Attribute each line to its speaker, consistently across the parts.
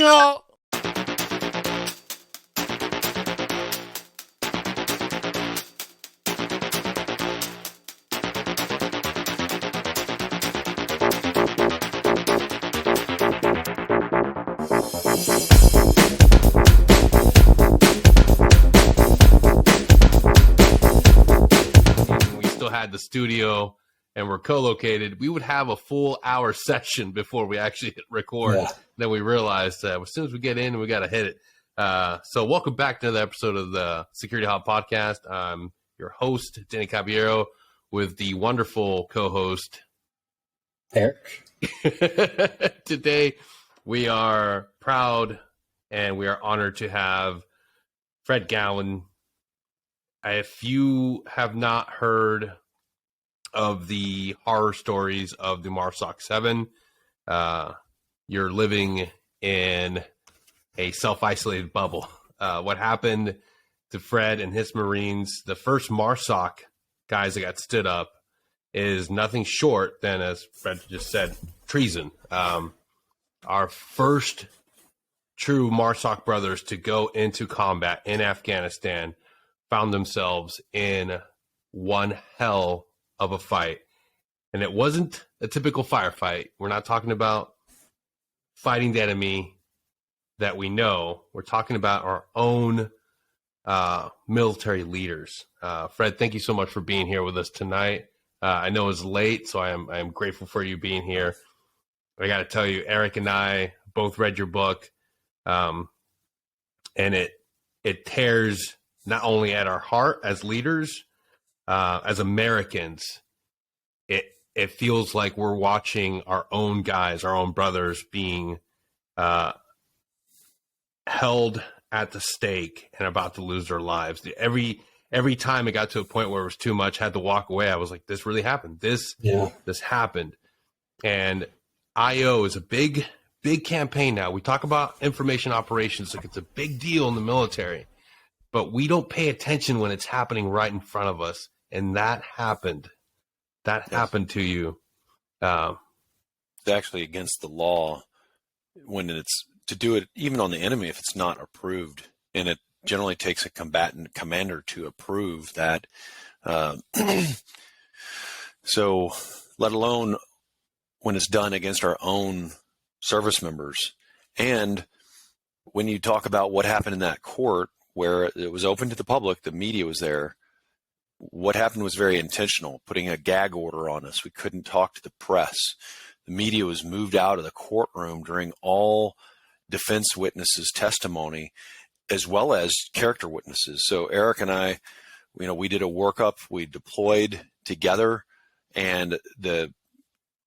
Speaker 1: y'all. Had the studio and we're co-located, we would have a full hour session before we actually hit record. Yeah. Then we realized as soon as we get in, we got to hit it. So welcome back to another episode of the Security Halt podcast. I'm your host, Danny Caballero, with the wonderful co-host,
Speaker 2: Eric.
Speaker 1: Today, we are proud and we are honored to have Fred Galvin. If you have not heard of the horror stories of the MARSOC 7, you're living in a self-isolated bubble. What happened to Fred and his Marines, the first MARSOC guys that got stood up, is nothing short than, as Fred just said, treason. Our first true MARSOC brothers to go into combat in Afghanistan found themselves in one hell of a fight. And it wasn't a typical firefight. We're not talking about fighting the enemy that we know. We're talking about our own military leaders. Fred, thank you so much for being here with us tonight. I know it's late, so I am grateful for you being here. I got to tell you, Eric and I both read your book, and it tears not only at our heart as leaders, as Americans. It feels like we're watching our own guys, our own brothers being held at the stake and about to lose their lives. Every time it got to a point where it was too much, had to walk away, I was like, this really happened. This happened. And IO is a big campaign now. We talk about information operations like it's a big deal in the military, but we don't pay attention when it's happening right in front of us. And that happened. That happened to you.
Speaker 3: It's actually against the law when it's to do it even on the enemy if it's not approved. And it generally takes a combatant commander to approve that. So let alone when it's done against our own service members. And when you talk about what happened in that court where it was open to the public, the media was there. What happened was very intentional, putting a gag order on us. We couldn't talk to the press. The media was moved out of the courtroom during all defense witnesses' testimony, as well as character witnesses. So Eric and I, we did a workup. We deployed together, and the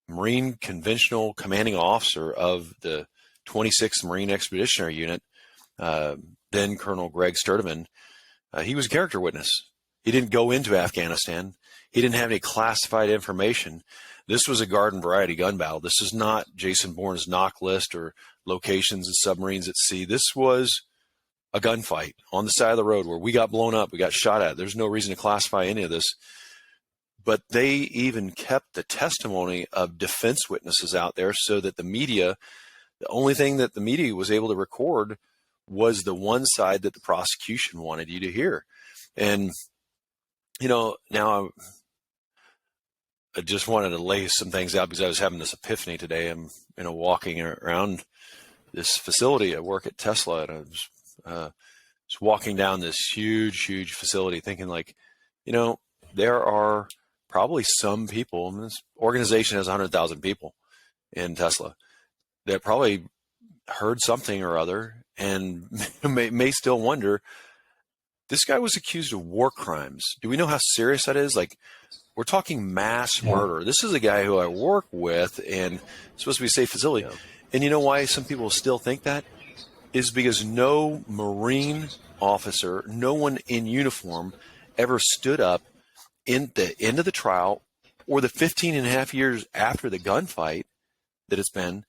Speaker 3: Marine Conventional Commanding Officer of the 26th Marine Expeditionary Unit, then Colonel Greg Sturdivant, he was a character witness. He didn't go into Afghanistan. He didn't have any classified information. This was a garden variety gun battle. This is not Jason Bourne's knock list or locations and submarines at sea. This was a gunfight on the side of the road where we got blown up. We got shot at. There's no reason to classify any of this. But they even kept the testimony of defense witnesses out there so that the media, the only thing that the media was able to record was the one side that the prosecution wanted you to hear. And now I just wanted to lay some things out because I was having this epiphany today. I'm, walking around this facility. I work at Tesla, and I was just walking down this huge facility thinking like, there are probably some people, and this organization has 100,000 people in Tesla, that probably heard something or other and may still wonder, this guy was accused of war crimes. Do we know how serious that is? Like, we're talking mass murder. This is a guy who I work with and it's supposed to be a safe facility. Yeah. And you know why some people still think that? Is because no Marine officer, no one in uniform ever stood up in the end of the trial or the 15 and a half years after the gunfight that it's been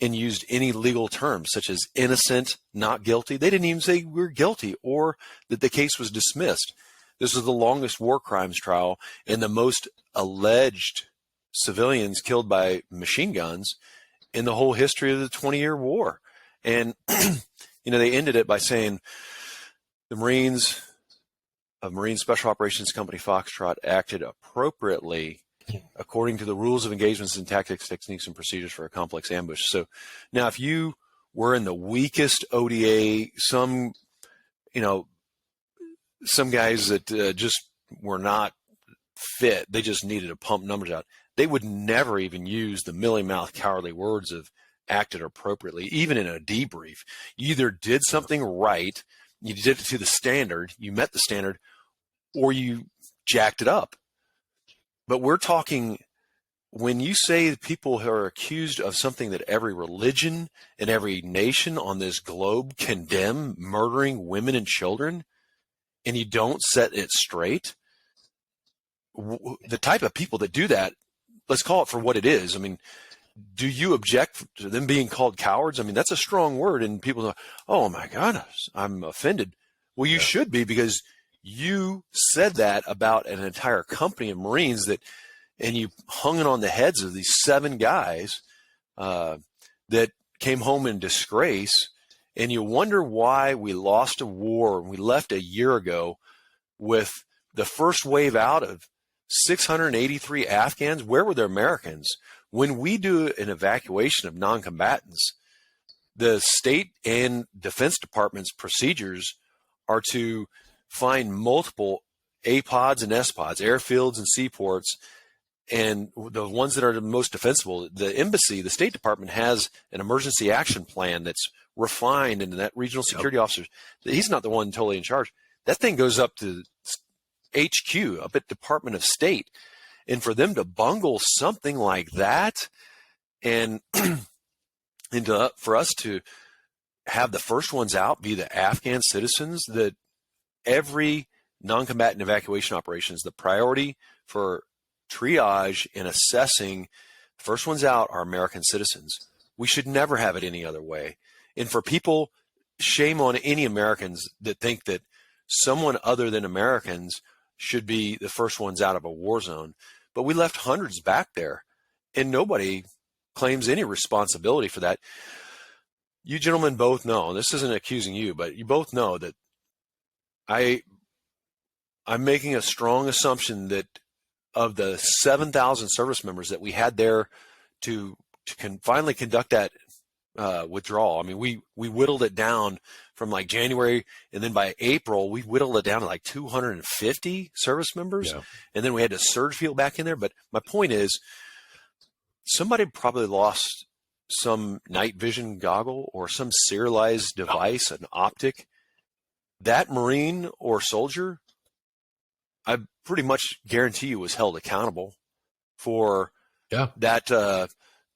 Speaker 3: and used any legal terms such as innocent, not guilty. They didn't even say we're guilty or that the case was dismissed. This is the longest war crimes trial and the most alleged civilians killed by machine guns in the whole history of the 20-year war. And, they ended it by saying the Marines of Marine Special Operations Company Foxtrot acted appropriately according to the rules of engagements and tactics, techniques, and procedures for a complex ambush. So now if you were in the weakest ODA, some guys that just were not fit, they just needed to pump numbers out. They would never even use the mealy-mouthed, cowardly words of acted appropriately, even in a debrief. You either did something right, you did it to the standard, you met the standard, or you jacked it up. But we're talking, when you say people who are accused of something that every religion and every nation on this globe condemn, murdering women and children, and you don't set it straight, the type of people that do that, let's call it for what it is. I mean, do you object to them being called cowards? I mean, that's a strong word, and people go, oh my goodness, I'm offended. Well, you should be, because you said that about an entire company of Marines and you hung it on the heads of these 7 guys that came home in disgrace. And you wonder why we lost a war and we left a year ago with the first wave out of 683 Afghans. Where were the Americans? When we do an evacuation of non-combatants, the state and Defense Department's procedures are to find multiple APODs and SPODs, airfields and seaports, and the ones that are the most defensible. The embassy, the State Department, has an emergency action plan that's refined, and that regional security officer, he's not the one totally in charge. That thing goes up to HQ, up at Department of State. And for them to bungle something like that, and, for us to have the first ones out be the Afghan citizens, that every non-combatant evacuation operations, the priority for triage and assessing, first ones out are American citizens. We should never have it any other way. And for people, shame on any Americans that think that someone other than Americans should be the first ones out of a war zone. But we left hundreds back there, and nobody claims any responsibility for that. You gentlemen both know, and this isn't accusing you, but you both know that I'm making a strong assumption that of the 7,000 service members that we had there to finally conduct that withdrawal. I mean, we whittled it down from like January, and then by April, we whittled it down to like 250 service members. Yeah. And then we had to surge field back in there. But my point is, somebody probably lost some night vision goggle or some serialized device, an optic. That Marine or soldier, I pretty much guarantee you, was held accountable for that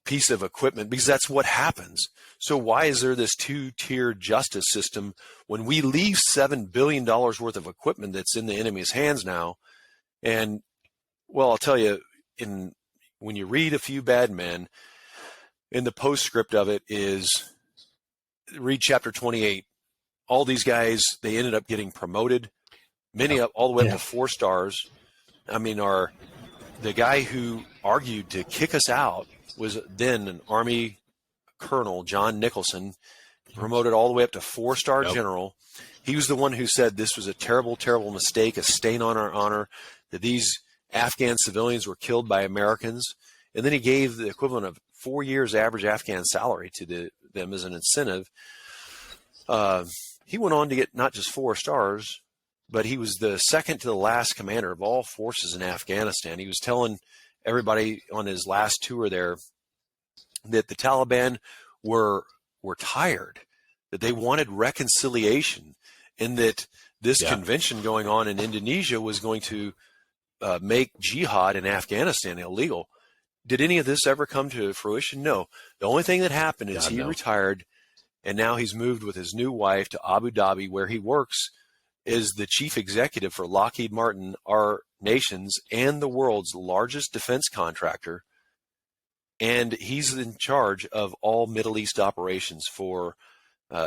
Speaker 3: piece of equipment, because that's what happens. So why is there this 2-tier justice system when we leave $7 billion worth of equipment that's in the enemy's hands now? And, well, I'll tell you, when you read A Few Bad Men, in the postscript of it is, read chapter 28. All these guys, they ended up getting promoted, many up all the way up to 4 stars. I mean, the guy who argued to kick us out was then an Army Colonel, John Nicholson, promoted all the way up to 4-star general. He was the one who said this was a terrible, terrible mistake, a stain on our honor, that these Afghan civilians were killed by Americans. And then he gave the equivalent of 4 years average Afghan salary to them as an incentive. He went on to get not just 4 stars, but he was the second to the last commander of all forces in Afghanistan. He was telling everybody on his last tour there that the Taliban were tired, that they wanted reconciliation, and that this convention going on in Indonesia was going to make jihad in Afghanistan illegal. Did any of this ever come to fruition? No. The only thing that happened is he retired, and now he's moved with his new wife to Abu Dhabi, where he works as the chief executive for Lockheed Martin, our nation's and the world's largest defense contractor. And he's in charge of all Middle East operations for,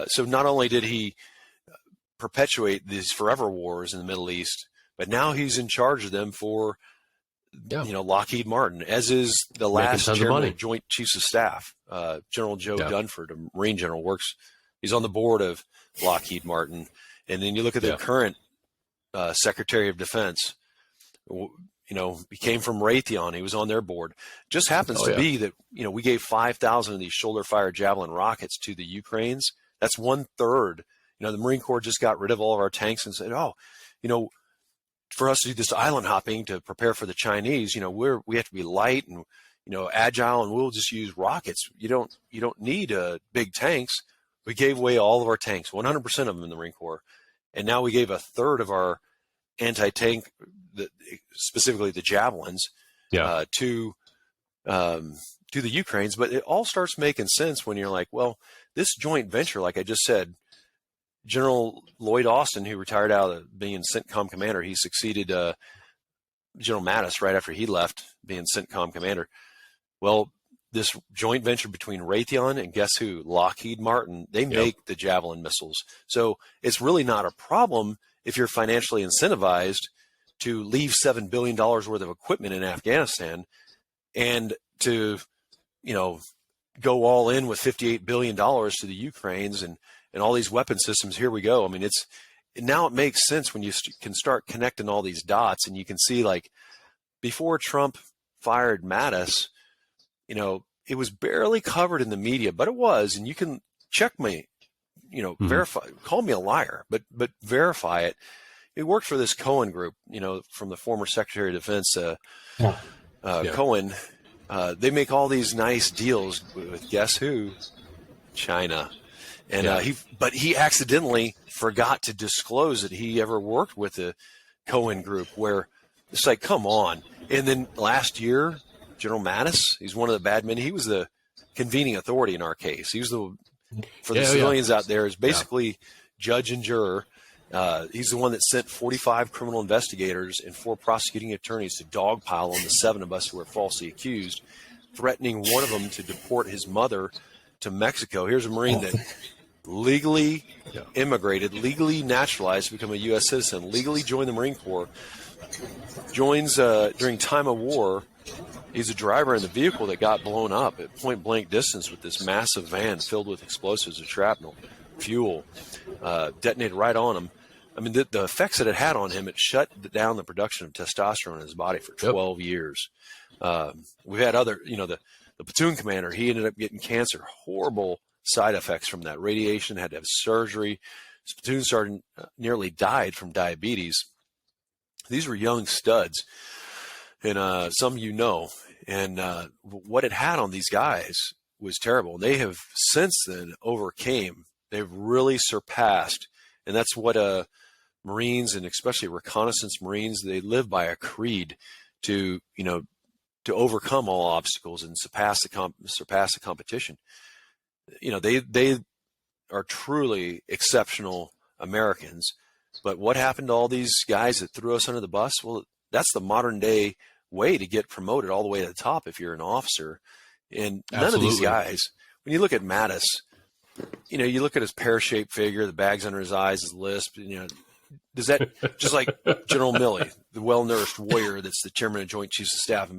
Speaker 3: so not only did he perpetuate these forever wars in the Middle East, but now he's in charge of them for
Speaker 1: Yeah.
Speaker 3: Lockheed Martin, as is the last
Speaker 1: tons of
Speaker 3: chairman
Speaker 1: money.
Speaker 3: of Joint Chiefs of Staff, General Joe
Speaker 1: Yeah.
Speaker 3: Dunford, a Marine general, he's on the board of Lockheed Martin. And then you look at the current Secretary of Defense, he came from Raytheon. He was on their board. Just happens to be that, we gave 5,000 of these shoulder-fired Javelin rockets to the Ukrainians. That's 1/3. The Marine Corps just got rid of all of our tanks and said, for us to do this island hopping to prepare for the Chinese, we have to be light and, agile, and we'll just use rockets. You don't need big tanks. We gave away all of our tanks, 100% of them in the Marine Corps. And now we gave 1/3 of our anti-tank, specifically the Javelins, to the Ukrainians. But it all starts making sense when you're like, well, this joint venture, like I just said, General Lloyd Austin, who retired out of being CENTCOM commander, he succeeded General Mattis right after he left being CENTCOM commander. Well, this joint venture between Raytheon and guess who? Lockheed Martin. They make the Javelin missiles. So it's really not a problem if you're financially incentivized to leave $7 billion worth of equipment in Afghanistan and to, go all in with $58 billion to the Ukrainians and all these weapon systems. Here we go. I mean, now it makes sense when you can start connecting all these dots, and you can see, like, before Trump fired Mattis, it was barely covered in the media, but it was, and you can check me, verify, call me a liar, but verify it. It worked for this Cohen group, from the former Secretary of Defense, Cohen. They make all these nice deals with guess who? China. And he accidentally forgot to disclose that he ever worked with the Cohen group, where it's like, come on. And then last year, General Mattis, he's one of the bad men. He was the convening authority in our case. He was for the civilians out there, is basically judge and juror. He's the one that sent 45 criminal investigators and 4 prosecuting attorneys to dogpile on the 7 of us who were falsely accused, threatening one of them to deport his mother to Mexico. Here's a Marine that legally immigrated, legally naturalized to become a U.S. citizen, legally joined the Marine Corps, joins during time of war. He's a driver in the vehicle that got blown up at point-blank distance with this massive van filled with explosives and shrapnel, fuel, detonated right on him. I mean, the effects that it had on him, it shut down the production of testosterone in his body for 12 years. We've had other, the platoon commander, he ended up getting cancer, horrible side effects from that radiation, had to have surgery. His platoon sergeant nearly died from diabetes. These were young studs, and some and what it had on these guys was terrible. They have since then overcame. They've really surpassed, and that's what Marines, and especially reconnaissance Marines, they live by a creed to overcome all obstacles and surpass the competition. They are truly exceptional Americans. But what happened to all these guys that threw us under the bus? Well, that's the modern day way to get promoted all the way to the top if you're an officer. And none of these guys, when you look at Mattis, you look at his pear-shaped figure, the bags under his eyes, his lisp, does that, just like General Milley, the well-nourished warrior that's the chairman of Joint Chiefs of Staff.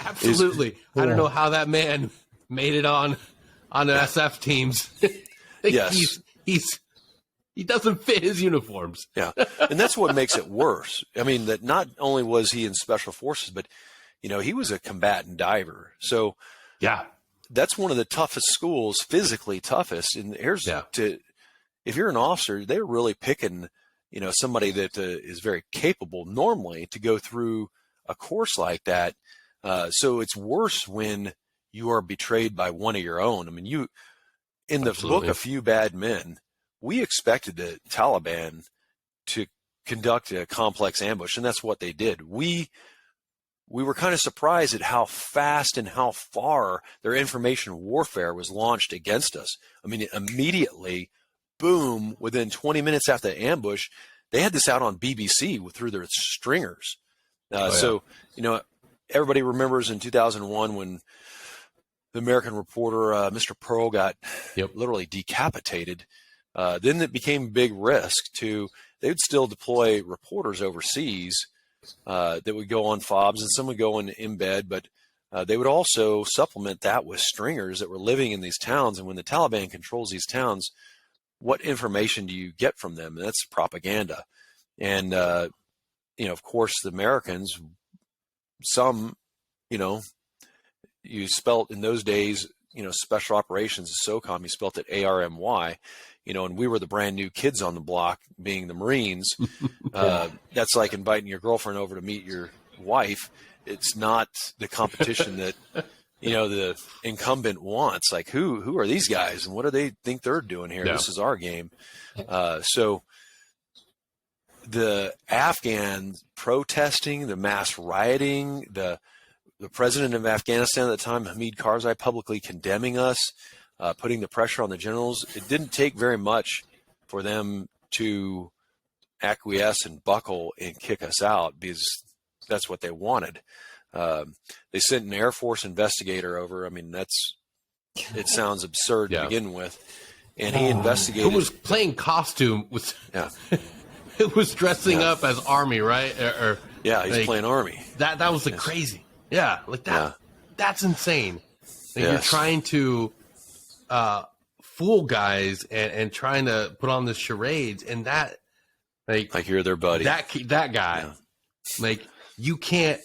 Speaker 1: Absolutely. I don't know how that man made it on the SF teams.
Speaker 3: Yes.
Speaker 1: He doesn't fit his uniforms.
Speaker 3: Yeah. And that's what makes it worse. I mean, that not only was he in special forces, but, he was a combatant diver. So that's one of the toughest schools, physically toughest. And if you're an officer, they're really picking, somebody that is very capable normally to go through a course like that. So it's worse when you are betrayed by one of your own. I mean, in the book, A Few Bad Men, we expected the Taliban to conduct a complex ambush, and that's what they did. We were kind of surprised at how fast and how far their information warfare was launched against us. I mean, immediately, boom, within 20 minutes after the ambush, they had this out on BBC through their stringers. So, everybody remembers in 2001 when the American reporter, Mr. Pearl, got literally decapitated. Then it became a big risk they would still deploy reporters overseas that would go on fobs, and some would go in embed, but they would also supplement that with stringers that were living in these towns. And when the Taliban controls these towns, what information do you get from them? And that's propaganda. And, of course, the Americans, some, you spelt in those days, special operations, SOCOM, you spelt it ARMY, and we were the brand new kids on the block, being the Marines. That's like inviting your girlfriend over to meet your wife. It's not the competition that, the incumbent wants. Like, who are these guys and what do they think they're doing here? Yeah. This is our game. So the Afghan protesting, the mass rioting, the president of Afghanistan at the time, Hamid Karzai, publicly condemning us, putting the pressure on the generals. It didn't take very much for them to acquiesce and buckle and kick us out, because that's what they wanted. They sent an Air Force investigator over. I mean, it sounds absurd to begin with. And he investigated.
Speaker 1: Who was playing costume with, it was dressing up as Army, right?
Speaker 3: He's playing Army.
Speaker 1: That was crazy. Yeah, like that. Yeah. That's insane. Like you're trying to fool guys and trying to put on the charades, and that
Speaker 3: like you're their buddy.
Speaker 1: That guy, like you can't.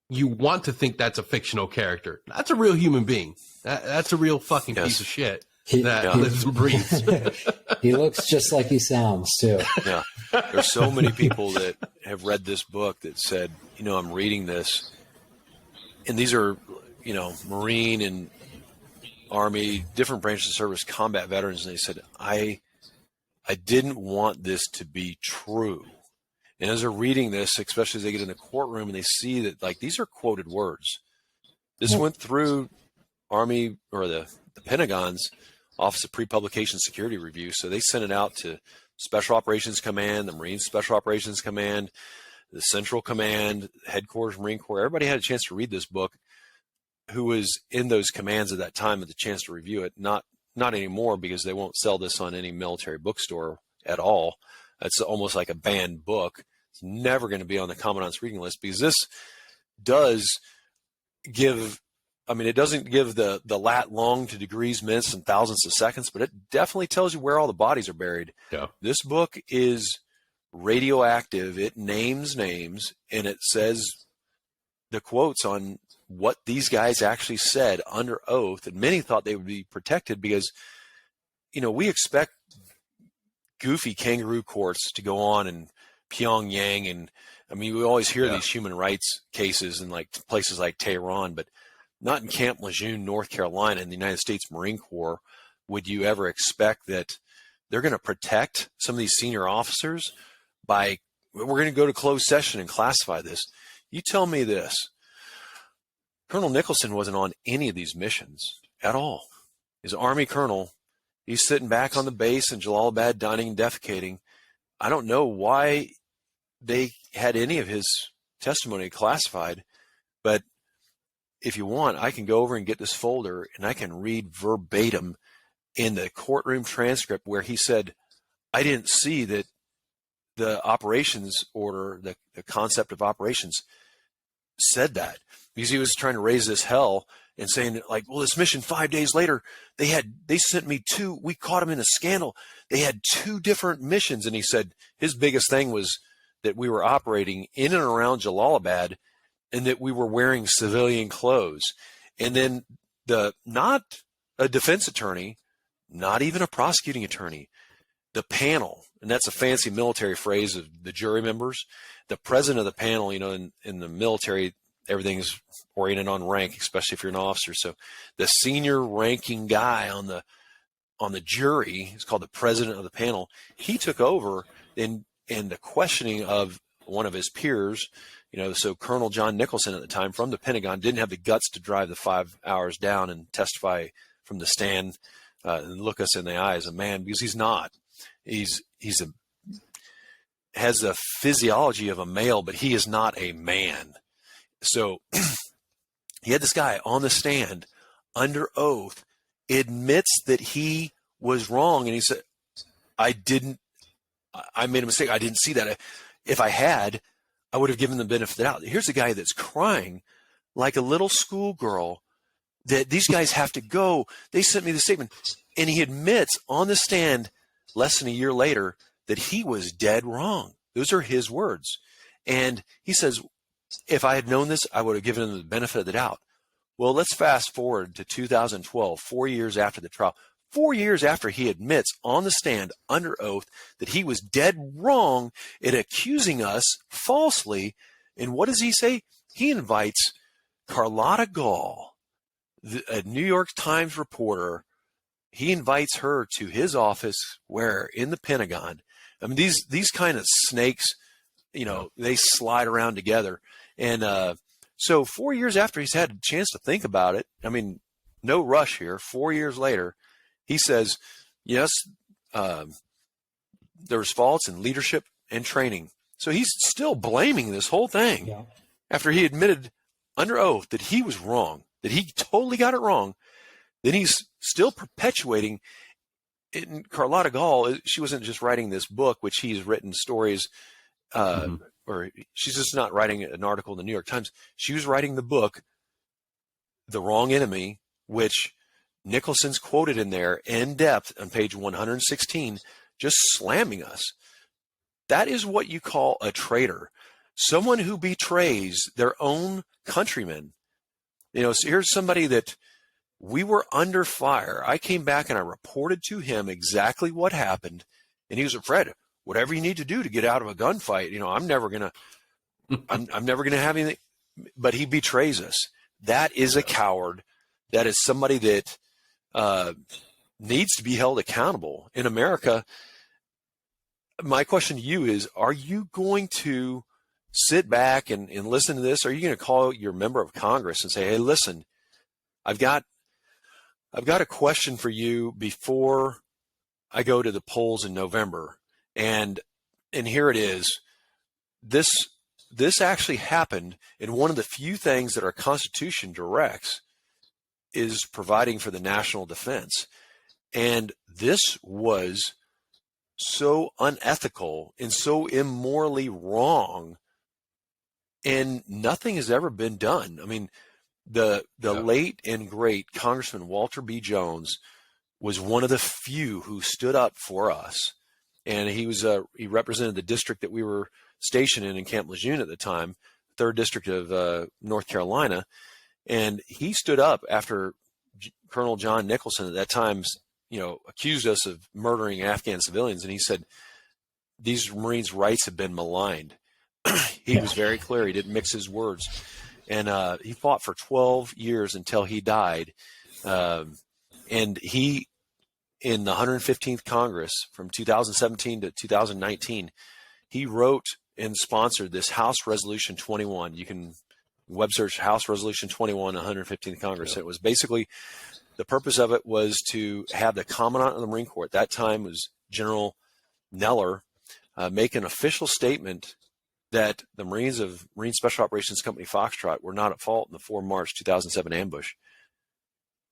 Speaker 1: You want to think that's a fictional character. That's a real human being. That's a real fucking piece of shit that lives and breathes.
Speaker 2: He looks just like he sounds too.
Speaker 3: Yeah, there's so many people that have read this book that said, I'm reading this. And these are, Marine and Army, different branches of service, combat veterans. And they said, I didn't want this to be true. And as they're reading this, especially as they get in the courtroom and they see that, like, these are quoted words. This went through Army or the Pentagon's Office of Pre-Publication Security Review. So they sent it out to Special Operations Command, the Marine Special Operations Command, the Central Command, Headquarters, Marine Corps. Everybody had a chance to read this book who was in those commands at that time, had the chance to review it. Not anymore, because they won't sell this on any military bookstore at all. It's almost like a banned book. It's never going to be on the Commandant's reading list, because this does give, it doesn't give the lat long to degrees, minutes, and thousands of seconds, but it definitely tells you where all the bodies are buried.
Speaker 1: Yeah.
Speaker 3: This book is radioactive. It names names, and it says the quotes on what these guys actually said under oath. And many thought they would be protected because, we expect goofy kangaroo courts to go on in Pyongyang. And we always hear these human rights cases in like places like Tehran, but not in Camp Lejeune, North Carolina, in the United States Marine Corps. Would you ever expect that they're going to protect some of these senior officers by, we're going to go to closed session and classify this? You tell me this. Colonel Nicholson wasn't on any of these missions at all. He's an Army colonel. He's sitting back on the base in Jalalabad, dining and defecating. I don't know why they had any of his testimony classified, but if you want, I can go over and get this folder and I can read verbatim in the courtroom transcript where he said, I didn't see that the operations order, the concept of operations said that, because he was trying to raise this hell and saying like, well, this mission 5 days later, they sent me we caught him in a scandal. They had 2 different missions. And he said his biggest thing was that we were operating in and around Jalalabad and that we were wearing civilian clothes. And then not a defense attorney, not even a prosecuting attorney, the panel, and that's a fancy military phrase of the jury members, the president of the panel, in the military, everything's oriented on rank, especially if you're an officer. So the senior ranking guy on the jury is called the president of the panel. He took over in the questioning of one of his peers. So Colonel John Nicholson at the time from the Pentagon didn't have the guts to drive the 5 hours down and testify from the stand and look us in the eye as a man, because he's not. Has the physiology of a male, but he is not a man. So he had this guy on the stand under oath, admits that he was wrong. And he said, I made a mistake. I didn't see that. If I had, I would have given the benefit of the doubt. Here's a guy that's crying like a little schoolgirl that these guys have to go. They sent me the statement, and he admits on the stand less than a year later that he was dead wrong. Those are his words. And he says, if I had known this, I would have given him the benefit of the doubt. Well, let's fast forward to 2012, 4 years after the trial. 4 years after he admits on the stand under oath that he was dead wrong in accusing us falsely. And what does he say? He invites Carlotta Gall, a New York Times reporter. He invites her to his office where in the Pentagon. I mean, these kind of snakes, you know, they slide around together. And so 4 years after he's had a chance to think about it, I mean, no rush here. 4 years later, he says, yes, there was faults in leadership and training. So he's still blaming this whole thing after he admitted under oath that he was wrong, that he totally got it wrong. Then he's still perpetuating. In Carlotta Gall, she wasn't just writing this book, which he's written stories, or she's just not writing an article in the New York Times. She was writing the book, The Wrong Enemy, which Nicholson's quoted in there in depth on page 116, just slamming us. That is what you call a traitor. Someone who betrays their own countrymen. You know, so here's somebody that we were under fire. I came back and I reported to him exactly what happened. And he was, Fred, whatever you need to do to get out of a gunfight, you know, I'm never going to have anything. But he betrays us. That is a coward. That is somebody that needs to be held accountable. In America, my question to you is, are you going to sit back and listen to this? Are you going to call your member of Congress and say, hey, listen, I've got a question for you before I go to the polls in November. And here it is. This actually happened, and one of the few things that our Constitution directs is providing for the national defense. And this was so unethical and so immorally wrong, and nothing has ever been done. I mean, the late and great Congressman Walter B. Jones was one of the few who stood up for us. And he represented the district that we were stationed in Camp Lejeune at the time, 3rd District of North Carolina. And he stood up after Colonel John Nicholson at that time, you know, accused us of murdering Afghan civilians. And he said, these Marines' rights have been maligned. He was very clear. He didn't mix his words. And he fought for 12 years until he died. And he, in the 115th Congress from 2017 to 2019, he wrote and sponsored this House Resolution 21. You can web search House Resolution 21, 115th Congress. It was basically, the purpose of it was to have the Commandant of the Marine Corps, at that time was General Neller, make an official statement that the Marines of Marine Special Operations Company Foxtrot were not at fault in the 4 March 2007 ambush.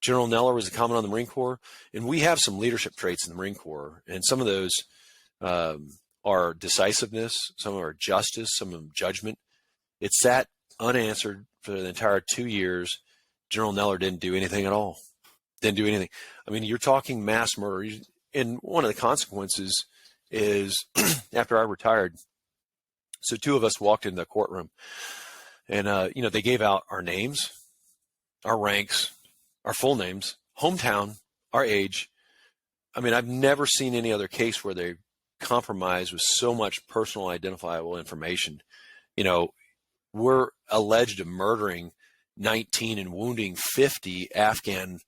Speaker 3: General Neller was the Commandant of the Marine Corps, and we have some leadership traits in the Marine Corps, and some of those are decisiveness, some are justice, some of them judgment. It's that unanswered for the entire 2 years. General Neller didn't do anything at all. Didn't do anything. I mean, you're talking mass murder, and one of the consequences is after I retired, so 2 of us walked into the courtroom, and you know, they gave out our names, our ranks, our full names, hometown, our age. I mean, I've never seen any other case where they compromise with so much personal identifiable information. You know, we're alleged of murdering 19 and wounding 50 Afghan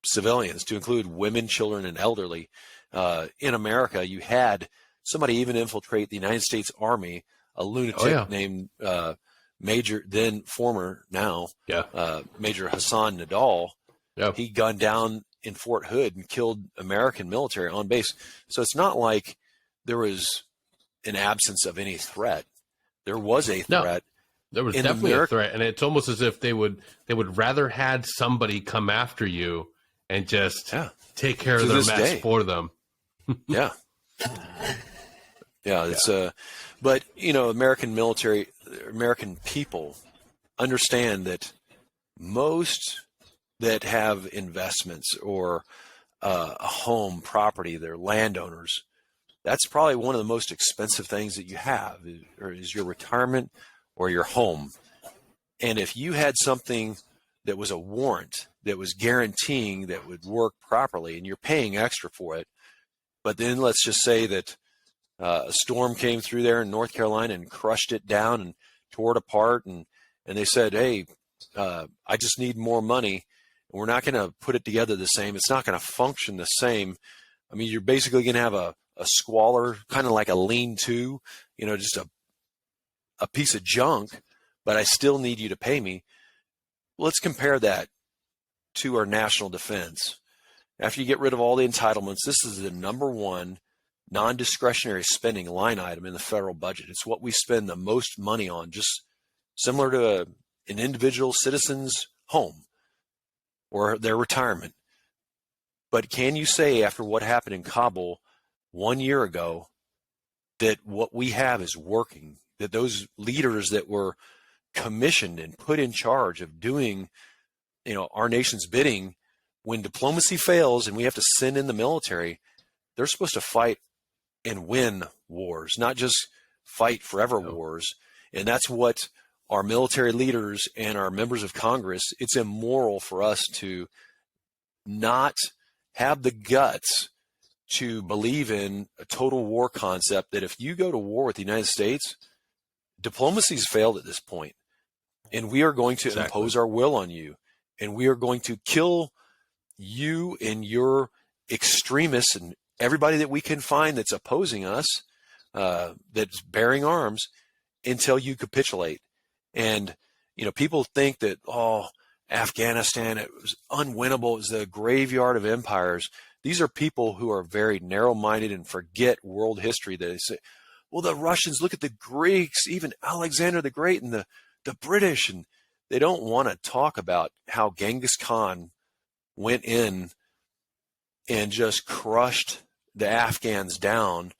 Speaker 3: civilians, to include women, children, and elderly. In America, you had somebody even infiltrate the United States Army, a lunatic named Major, then former, now, Major Hassan Nadal. He gunned down in Fort Hood and killed American military on base. So it's not like there was an absence of any threat. There was a threat.
Speaker 1: No, there was definitely a threat, and it's almost as if they would rather had somebody come after you and just take care of their mess for them.
Speaker 3: Yeah, it's but American military, American people understand that most that have investments or a home property, they're landowners. That's probably one of the most expensive things that you have is your retirement or your home. And if you had something that was a warrant that was guaranteeing that would work properly and you're paying extra for it, but then let's just say that a storm came through there in North Carolina and crushed it down and tore it apart, and they said, hey, I just need more money. We're not going to put it together the same. It's not going to function the same. I mean, you're basically going to have a squalor, kind of like a lean-to, just a piece of junk, but I still need you to pay me. Let's compare that to our national defense. After you get rid of all the entitlements, this is the number one non-discretionary spending line item in the federal budget. It's what we spend the most money on, just similar to an individual citizen's home or their retirement. But can you say, after what happened in Kabul 1 year ago, that what we have is working, that those leaders that were commissioned and put in charge of doing, our nation's bidding, when diplomacy fails and we have to send in the military, they're supposed to fight and win wars, not just fight forever wars. And that's what our military leaders and our members of Congress, it's immoral for us to not have the guts to believe in a total war concept, that if you go to war with the United States, diplomacy's failed at this point, and we are going to impose our will on you, and we are going to kill you and your extremists and everybody that we can find that's opposing us, that's bearing arms, until you capitulate. And, people think that, Afghanistan, it was unwinnable. It was the graveyard of empires. These are people who are very narrow-minded and forget world history. They say, well, the Russians, look at the Greeks, even Alexander the Great and the British. And they don't want to talk about how Genghis Khan went in and just crushed the Afghans down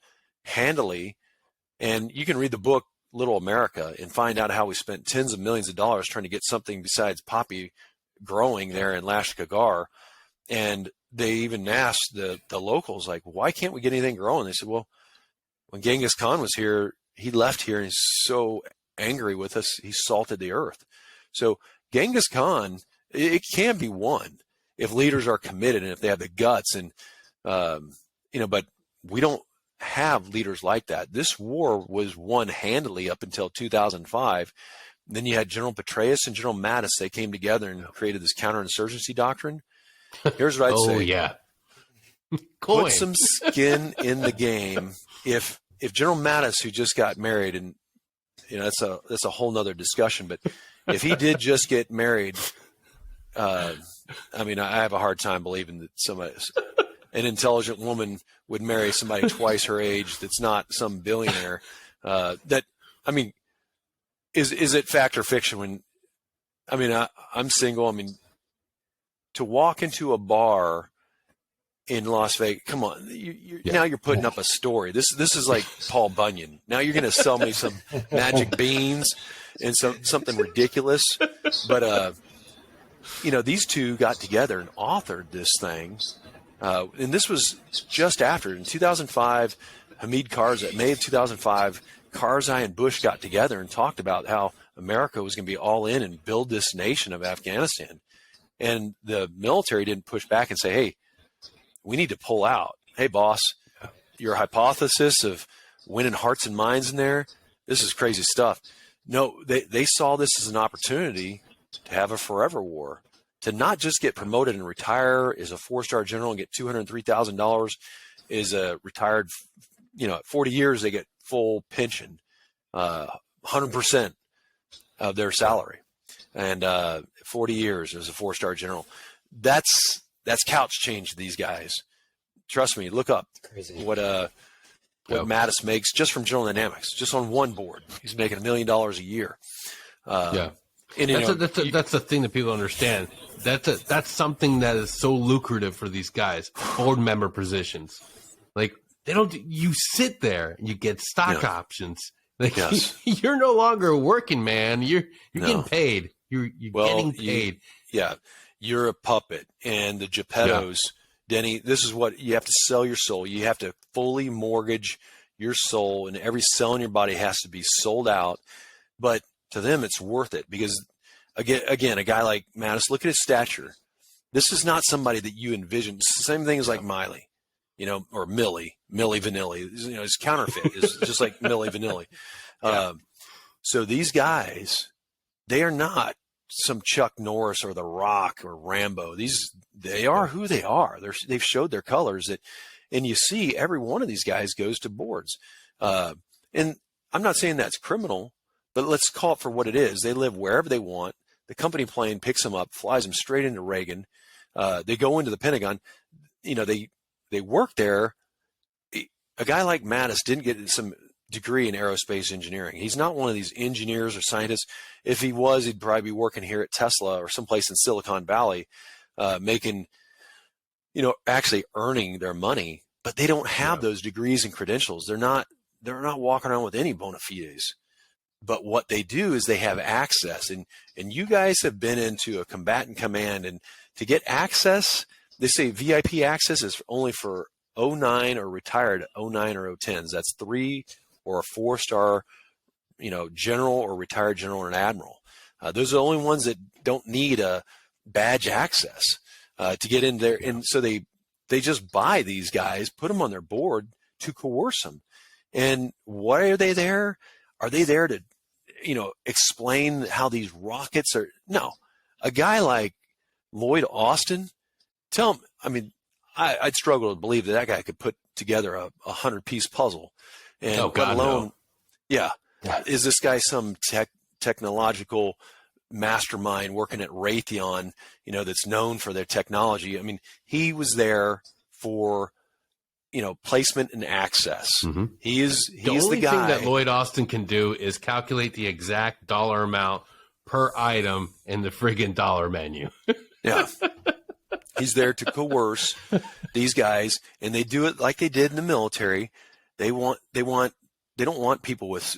Speaker 3: handily. And you can read the book Little America and find out how we spent tens of millions of dollars trying to get something besides poppy growing there in Lashkar. And they even asked the locals, like, why can't we get anything growing? They said, well, when Genghis Khan was here, he left here and he's so angry with us, he salted the earth. So Genghis Khan, it can be won if leaders are committed and if they have the guts. And, but we don't have leaders like that. This war was won handily up until 2005. Then you had General Petraeus and General Mattis. They came together and created this counterinsurgency doctrine. Here's what I'd say.
Speaker 1: Oh, yeah.
Speaker 3: Put some skin in the game. If General Mattis, who just got married, and that's a whole nother discussion, but if he did just get married, I have a hard time believing that an intelligent woman would marry somebody twice her age that's not some billionaire. Is it fact or fiction? I'm single. To walk into a bar in Las Vegas, come on, now you're putting up a story. This is like Paul Bunyan. Now you're going to sell me some magic beans and something ridiculous. But these two got together and authored this thing. And this was just after, in 2005, Hamid Karzai, May of 2005, Karzai and Bush got together and talked about how America was going to be all in and build this nation of Afghanistan. And the military didn't push back and say, hey, we need to pull out. Hey, boss, your hypothesis of winning hearts and minds in there, this is crazy stuff. No, they saw this as an opportunity to have a forever war, to not just get promoted and retire as a 4-star general and get $203,000, is a retired, at 40 years, they get full pension, 100% of their salary. And 40 years as a 4-star general. That's couch change to these guys. Trust me, look up what Mattis makes just from General Dynamics, just on one board. He's making $1 million a year. And,
Speaker 1: that's the thing that people understand. That's something that is so lucrative for these guys, board member positions. Like, They don't. You sit there and you get stock options. Like,
Speaker 3: Yes.
Speaker 1: you're no longer a working man. You're getting paid. You're getting paid.
Speaker 3: You're a puppet. And the Geppettos, Denny, this is what you have to sell your soul. You have to fully mortgage your soul, and every cell in your body has to be sold out. But to them, it's worth it because, again, a guy like Mattis, look at his stature. This is not somebody that you envision. It's the same thing as like Miley, or Millie Vanilli. His counterfeit is just like Millie Vanilli. So these guys, they are not some Chuck Norris or The Rock or Rambo. They are who they are. They've showed their colors and you see every one of these guys goes to boards. And I'm not saying that's criminal, but let's call it for what it is. They live wherever they want. The company plane picks them up, flies them straight into Reagan. They go into the Pentagon. They work there. A guy like Mattis didn't get some degree in aerospace engineering. He's not one of these engineers or scientists. If he was, he'd probably be working here at Tesla or someplace in Silicon Valley, making, actually earning their money. But they don't have those degrees and credentials. They're not walking around with any bona fides. But what they do is they have access. And you guys have been into a combatant command, and to get access, they say VIP access is only for 09 or retired 09 or 010s. That's 3 or a 4-star, general or retired general or an admiral. Those are the only ones that don't need a badge access to get in there. And so they just buy these guys, put them on their board to coerce them. And why are they there? Are they there to, explain how these rockets are? No. A guy like Lloyd Austin, I'd struggle to believe that guy could put together a 100-piece puzzle. And let alone, is this guy some technological mastermind working at Raytheon, that's known for their technology? I mean, he was there for, placement and access. Mm-hmm. He's the
Speaker 1: only
Speaker 3: guy.
Speaker 1: thing that Lloyd Austin can do is calculate the exact dollar amount per item in the friggin' dollar menu.
Speaker 3: Yeah. He's there to coerce these guys, and they do it like they did in the military. They don't want people with,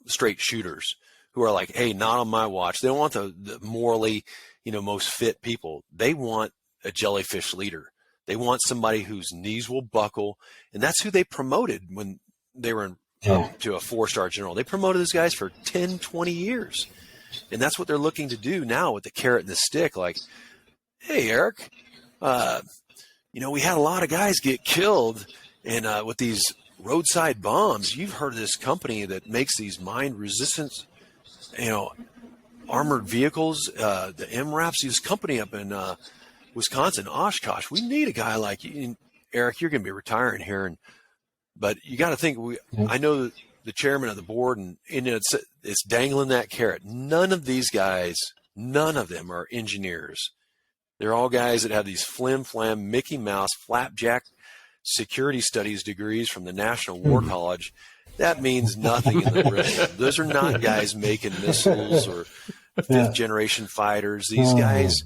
Speaker 3: straight shooters who are like, hey, not on my watch. They don't want the morally, most fit people. They want a jellyfish leader. They want somebody whose knees will buckle, and that's who they promoted when they were to a 4-star general. They promoted these guys for 10, 20 years, and that's what they're looking to do now with the carrot and the stick. Like, hey, Eric, we had a lot of guys get killed with these roadside bombs. You've heard of this company that makes these mine-resistant, armored vehicles, the MRAPs, this company up in Wisconsin, Oshkosh. We need a guy like you. And Eric, you're going to be retiring here, but you got to think. I know the chairman of the board, and it's dangling that carrot. None of these guys, none of them are engineers. They're all guys that have these flim-flam, Mickey Mouse, flapjack security studies degrees from the National War College. That means nothing in the real world. Those are not guys making missiles or fifth-generation fighters. These guys,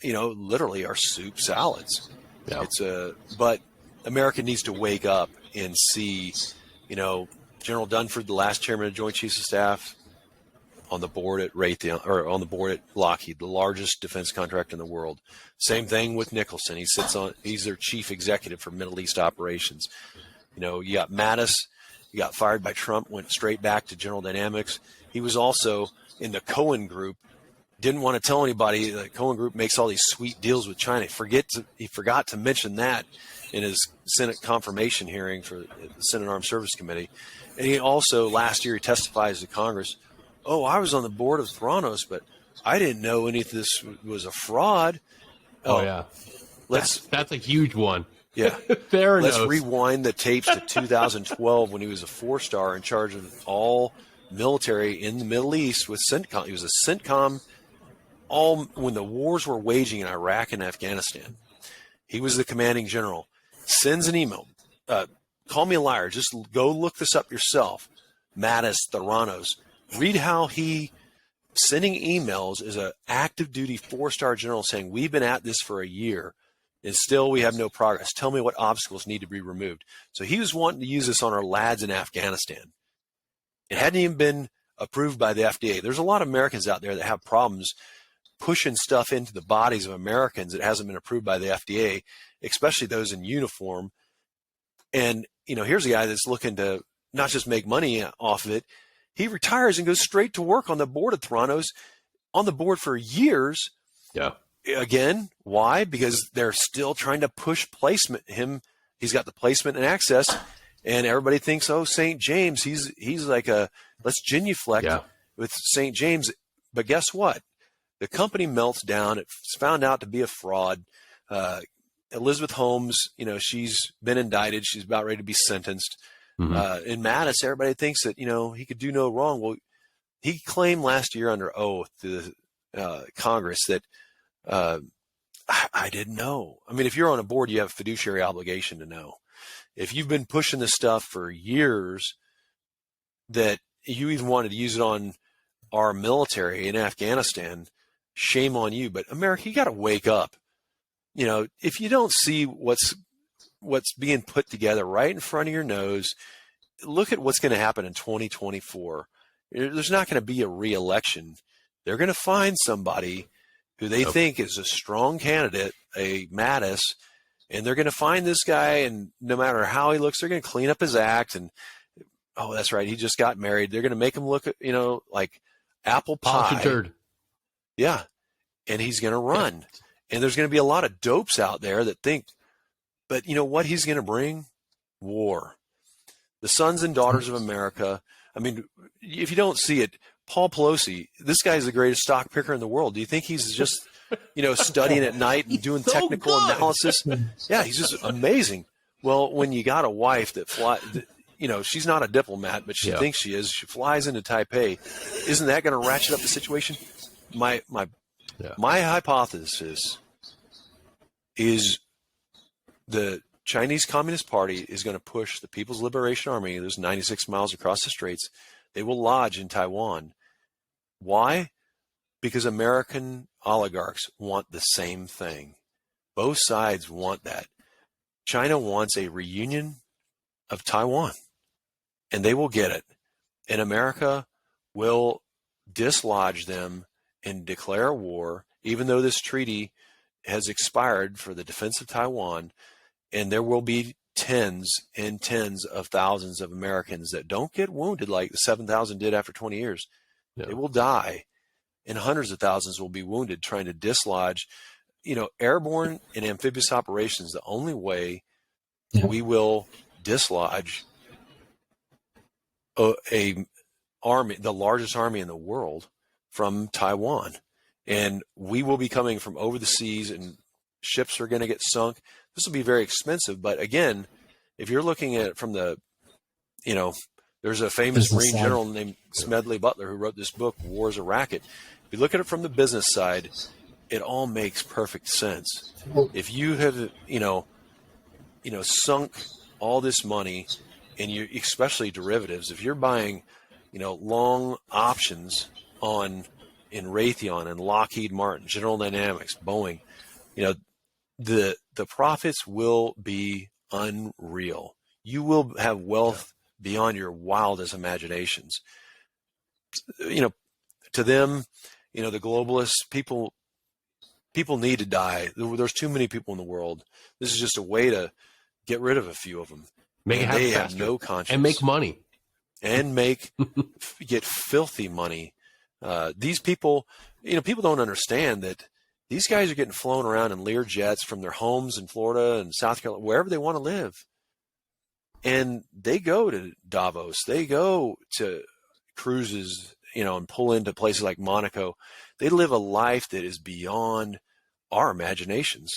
Speaker 3: literally are soup salads. Yeah. But America needs to wake up and see, General Dunford, the last chairman of Joint Chiefs of Staff, on the board at Raytheon, or on the board at Lockheed, the largest defense contractor in the world. Same thing with Nicholson. He's their chief executive for Middle East operations. You got Mattis, he got fired by Trump, went straight back to General Dynamics. He was also in the Cohen Group. Didn't want to tell anybody that Cohen Group makes all these sweet deals with China. He forgot to mention that in his Senate confirmation hearing for the Senate Armed Services Committee. And he also, last year, he testifies to Congress, I was on the board of Theranos, but I didn't know any of this was a fraud. That's
Speaker 1: a huge one.
Speaker 3: Yeah. Let's rewind the tapes to 2012 when he was a 4-star in charge of all military in the Middle East with CENTCOM. He was a CENTCOM when the wars were waging in Iraq and Afghanistan. He was the commanding general. Sends an email. Call me a liar. Just go look this up yourself. Mattis, Theranos. Read how he sending emails as an active duty 4-star general saying, we've been at this for a year. and still we have no progress. Tell me what obstacles need to be removed. So he was wanting to use this on our lads in Afghanistan. It hadn't even been approved by the FDA. There's a lot of Americans out there that have problems pushing stuff into the bodies of Americans that hasn't been approved by the FDA, especially those in uniform. And, here's a guy that's looking to not just make money off of it. He retires and goes straight to work on the board of Theranos, on the board for years.
Speaker 1: Yeah.
Speaker 3: Again, why? Because they're still trying to push placement. He's got the placement and access, and everybody thinks, oh, St. James, he's like let's genuflect with St. James. But guess what? The company melts down. It's found out to be a fraud. Elizabeth Holmes, she's been indicted. She's about ready to be sentenced. Mm-hmm. In Mattis, everybody thinks that, he could do no wrong. Well, he claimed last year under oath to Congress that I didn't know. I mean, if you're on a board, you have a fiduciary obligation to know. If you've been pushing this stuff for years, that you even wanted to use it on our military in Afghanistan, shame on you. But America, you got to wake up. If you don't see what's being put together right in front of your nose, look at what's going to happen in 2024. There's not going to be a re-election. They're going to find somebody who they think is a strong candidate, a Mattis, and they're going to find this guy, and no matter how he looks, they're going to clean up his act. And, oh, that's right, he just got married. They're going to make him look, like apple pie.
Speaker 1: Turd.
Speaker 3: Yeah, and he's going to run. Yeah. And there's going to be a lot of dopes out there that think, but you know what he's going to bring? War. The sons and daughters of America. I mean, if you don't see it, Paul Pelosi, this guy's the greatest stock picker in the world. Do you think he's just, studying at night and doing technical analysis? Yeah, he's just amazing. Well, when you got a wife that she's not a diplomat, but she thinks she is. She flies into Taipei. Isn't that going to ratchet up the situation? My hypothesis is the Chinese Communist Party is going to push the People's Liberation Army. There's 96 miles across the straits. They will lodge in Taiwan. Why? Because American oligarchs want the same thing. Both sides want that. China wants a reunion of Taiwan, and they will get it. And America will dislodge them and declare war, even though this treaty has expired for the defense of Taiwan. And there will be tens and tens of thousands of Americans that don't get wounded like the 7,000 did after 20 years. Yeah. They will die, and hundreds of thousands will be wounded trying to dislodge. Airborne and amphibious operations, the only way we will dislodge a army, the largest army in the world, from Taiwan. And we will be coming from over the seas, and ships are going to get sunk. This will be very expensive. But again, if you're looking at it from the, there's a famous Marine general named Smedley Butler who wrote this book, War's a Racket. If you look at it from the business side, it all makes perfect sense. If you have, sunk all this money, and you, especially derivatives, if you're buying, long options in Raytheon and Lockheed Martin, General Dynamics, Boeing, the profits will be unreal. You will have wealth beyond your wildest imaginations. To them, the globalists, people need to die. There's too many people in the world. This is just a way to get rid of a few of them. They have no conscience.
Speaker 1: And make money.
Speaker 3: And get filthy money. These people, people don't understand that these guys are getting flown around in Lear jets from their homes in Florida and South Carolina, wherever they want to live. And they go to Davos. They go to cruises, and pull into places like Monaco. They live a life that is beyond our imaginations.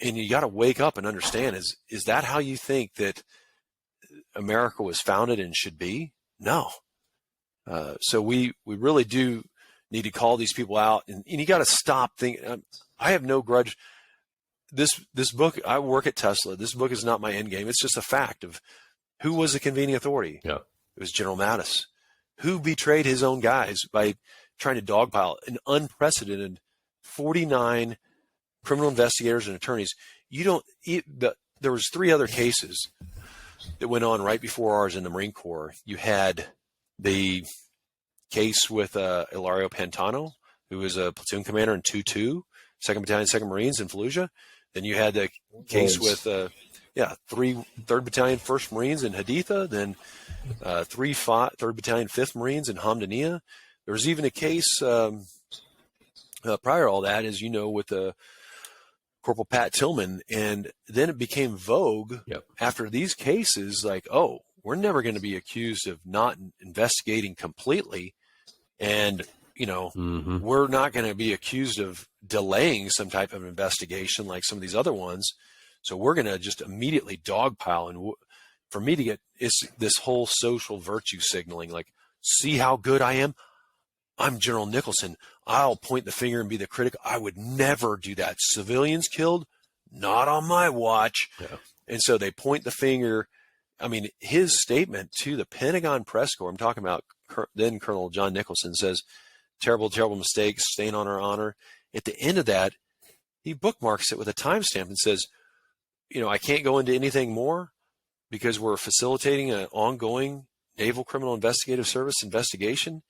Speaker 3: And you got to wake up and understand, is that how you think that America was founded and should be? No. So we really do need to call these people out, and you got to stop thinking. I have no grudge. This book, I work at Tesla. This book is not my end game. It's just a fact of who was the convening authority.
Speaker 1: Yeah.
Speaker 3: It was General Mattis, who betrayed his own guys by trying to dogpile an unprecedented 49 criminal investigators and attorneys, there was 3 other cases that went on right before ours in the Marine Corps. You had the case with Ilario Pantano, who was a platoon commander in 2-2, 2nd Battalion, 2nd Marines in Fallujah. Then you had the case with 3rd Battalion, 1st Marines in Haditha, then 3rd Battalion, 5th Marines in Hamdaniya. There was even a case prior to all that, as you know, with Corporal Pat Tillman, and then it became vogue after these cases, like, oh, we're never going to be accused of not investigating completely, and we're not going to be accused of delaying some type of investigation like some of these other ones. So we're going to just immediately dogpile. And for me to get, it's this whole social virtue signaling, like, see how good I am? I'm General Nicholson. I'll point the finger and be the critic. I would never do that. Civilians killed? Not on my watch. Yeah. And so they point the finger. I mean, his statement to the Pentagon press corps, I'm talking about then Colonel John Nicholson, says, terrible, terrible mistakes, stain on our honor. At the end of that, he bookmarks it with a timestamp and says, I can't go into anything more because we're facilitating an ongoing Naval Criminal Investigative Service investigation.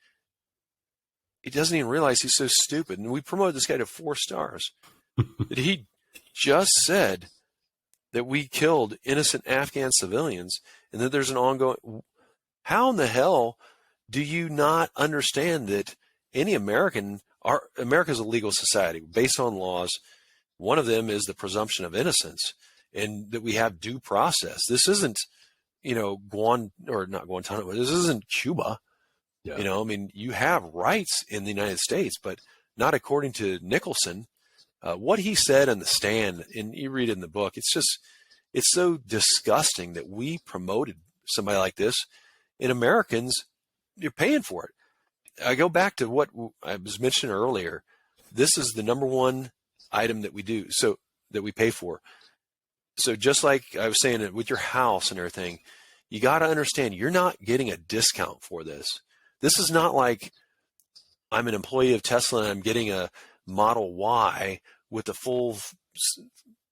Speaker 3: He doesn't even realize he's so stupid. And we promoted this guy to 4 stars. That he just said that we killed innocent Afghan civilians and that there's an ongoing. How in the hell do you not understand that any America's a legal society based on laws? One of them is the presumption of innocence, and that we have due process. This isn't, not Guantanamo. This isn't Cuba. Yeah. I mean, you have rights in the United States, but not according to Nicholson. What he said on the stand, and you read it in the book, it's so disgusting that we promoted somebody like this, and Americans, you're paying for it. I go back to what I was mentioning earlier. This is the number one item that we do, so that we pay for. So just like I was saying with your house and everything, you got to understand you're not getting a discount for this. This is not like I'm an employee of Tesla and I'm getting a Model Y with the full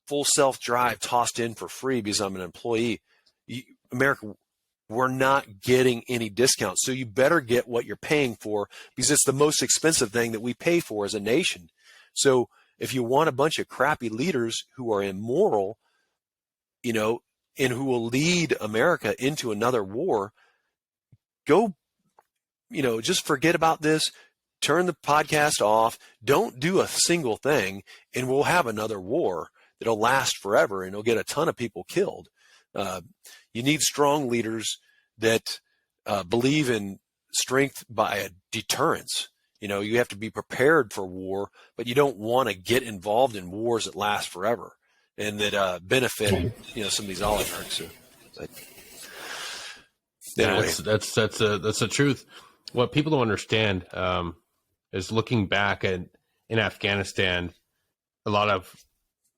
Speaker 3: self-drive tossed in for free because I'm an employee. America, we're not getting any discounts. So you better get what you're paying for because it's the most expensive thing that we pay for as a nation. So if you want a bunch of crappy leaders who are immoral, and who will lead America into another war, go, just forget about this. Turn the podcast off. Don't do a single thing, and we'll have another war that'll last forever, and it'll get a ton of people killed. You need strong leaders that believe in strength by a deterrence. You have to be prepared for war, but you don't want to get involved in wars that last forever and that benefit some of these oligarchs. But anyway.
Speaker 1: That's the truth. What people don't understand is looking back in Afghanistan, a lot of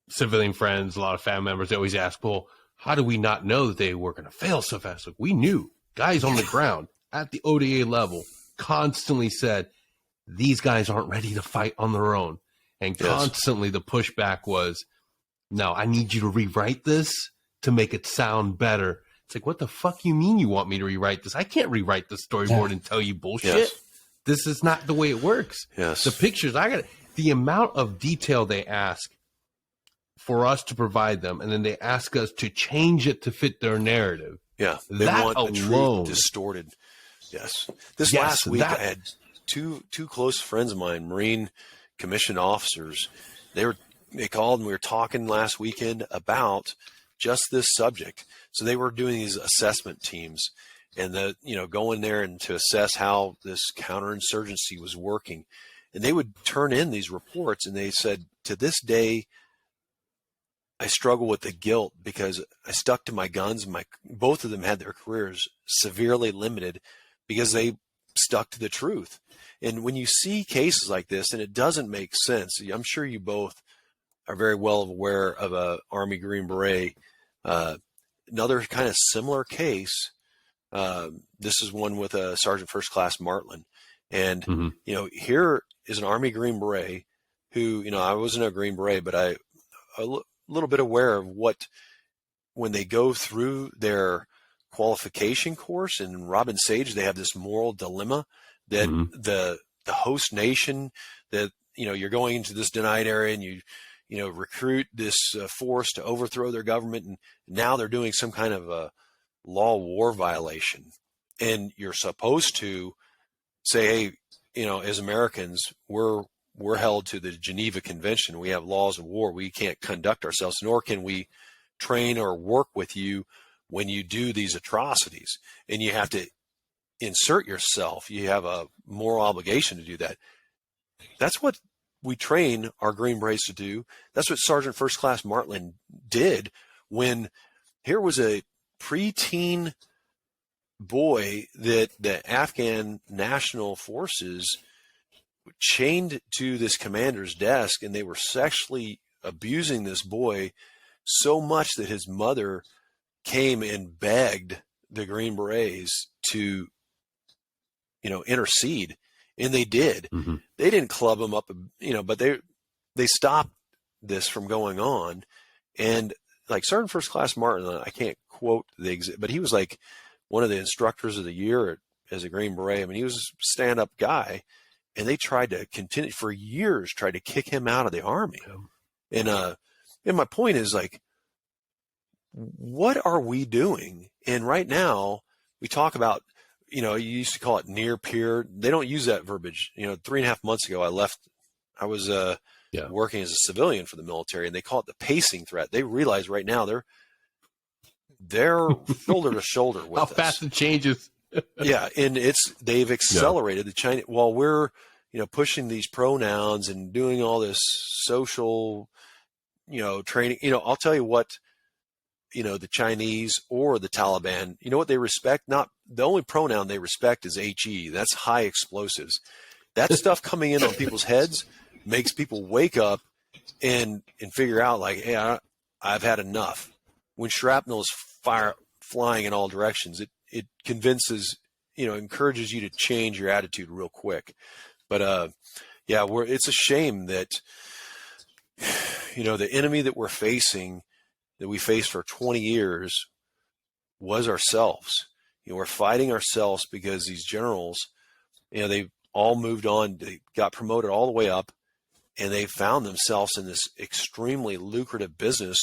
Speaker 1: civilian friends, a lot of family members, they always ask, well, how do we not know that they were going to fail so fast? Like, we knew. Guys on the ground at the ODA level constantly said, these guys aren't ready to fight on their own. And constantly the pushback was, no, I need you to rewrite this to make it sound better. It's like, what the fuck you mean you want me to rewrite this? I can't rewrite the storyboard and tell you bullshit. Yes. This is not the way it works.
Speaker 3: Yes.
Speaker 1: The pictures, the amount of detail they ask for us to provide them, and then they ask us to change it to fit their narrative.
Speaker 3: Yeah. They want the truth distorted. Yes. This last week, I had two close friends of mine, Marine commissioned officers. They called and we were talking last weekend about just this subject. So they were doing these assessment teams and going there and to assess how this counterinsurgency was working. And they would turn in these reports and they said, to this day, I struggle with the guilt because I stuck to my guns. Both of them had their careers severely limited because they stuck to the truth. And when you see cases like this, and it doesn't make sense, I'm sure you both are very well aware of a Army Green Beret. Another kind of similar case. This is one with a Sergeant First Class Martland. And, here is an Army Green Beret who, I wasn't a Green Beret, but little bit aware of what, when they go through their qualification course in Robin Sage, they have this moral dilemma that the host nation, that, you're going into this denied area and you recruit this force to overthrow their government. And now they're doing some kind of a law war violation. And you're supposed to say, hey, as Americans, we're held to the Geneva Convention. We have laws of war. We can't conduct ourselves, nor can we train or work with you when you do these atrocities. And you have to insert yourself. You have a moral obligation to do that. That's what we train our Green Berets to do. That's what Sergeant First Class Martland did when here was a preteen boy that the Afghan National Forces chained to this commander's desk, and they were sexually abusing this boy so much that his mother came and begged the Green Berets to, intercede. And they did. They didn't club him up, but they stopped this from going on. And like Sergeant First Class Martin, I can't quote but he was like one of the instructors of the year as a Green Beret. I mean, he was a stand-up guy, and they tried to continue for years, tried to kick him out of the Army. And my point is, like, what are we doing? And right now we talk about, you used to call it near peer. They don't use that verbiage. 3.5 months ago, I was working as a civilian for the military, and they call it the pacing threat. They realize right now they're shoulder to shoulder with us.
Speaker 1: How fast it changes.
Speaker 3: Yeah. And they've accelerated the China while we're, pushing these pronouns and doing all this social, training. I'll tell you what, the Chinese or the Taliban, what they respect? Not the only pronoun they respect is HE. That's high explosives. That stuff coming in on people's heads makes people wake up and figure out, like, hey, I've had enough. When shrapnel is flying in all directions, it convinces, encourages you to change your attitude real quick. But it's a shame that, the enemy that we're facing, that we faced for 20 years, was ourselves. We're fighting ourselves because these generals, they all moved on, they got promoted all the way up, and they found themselves in this extremely lucrative business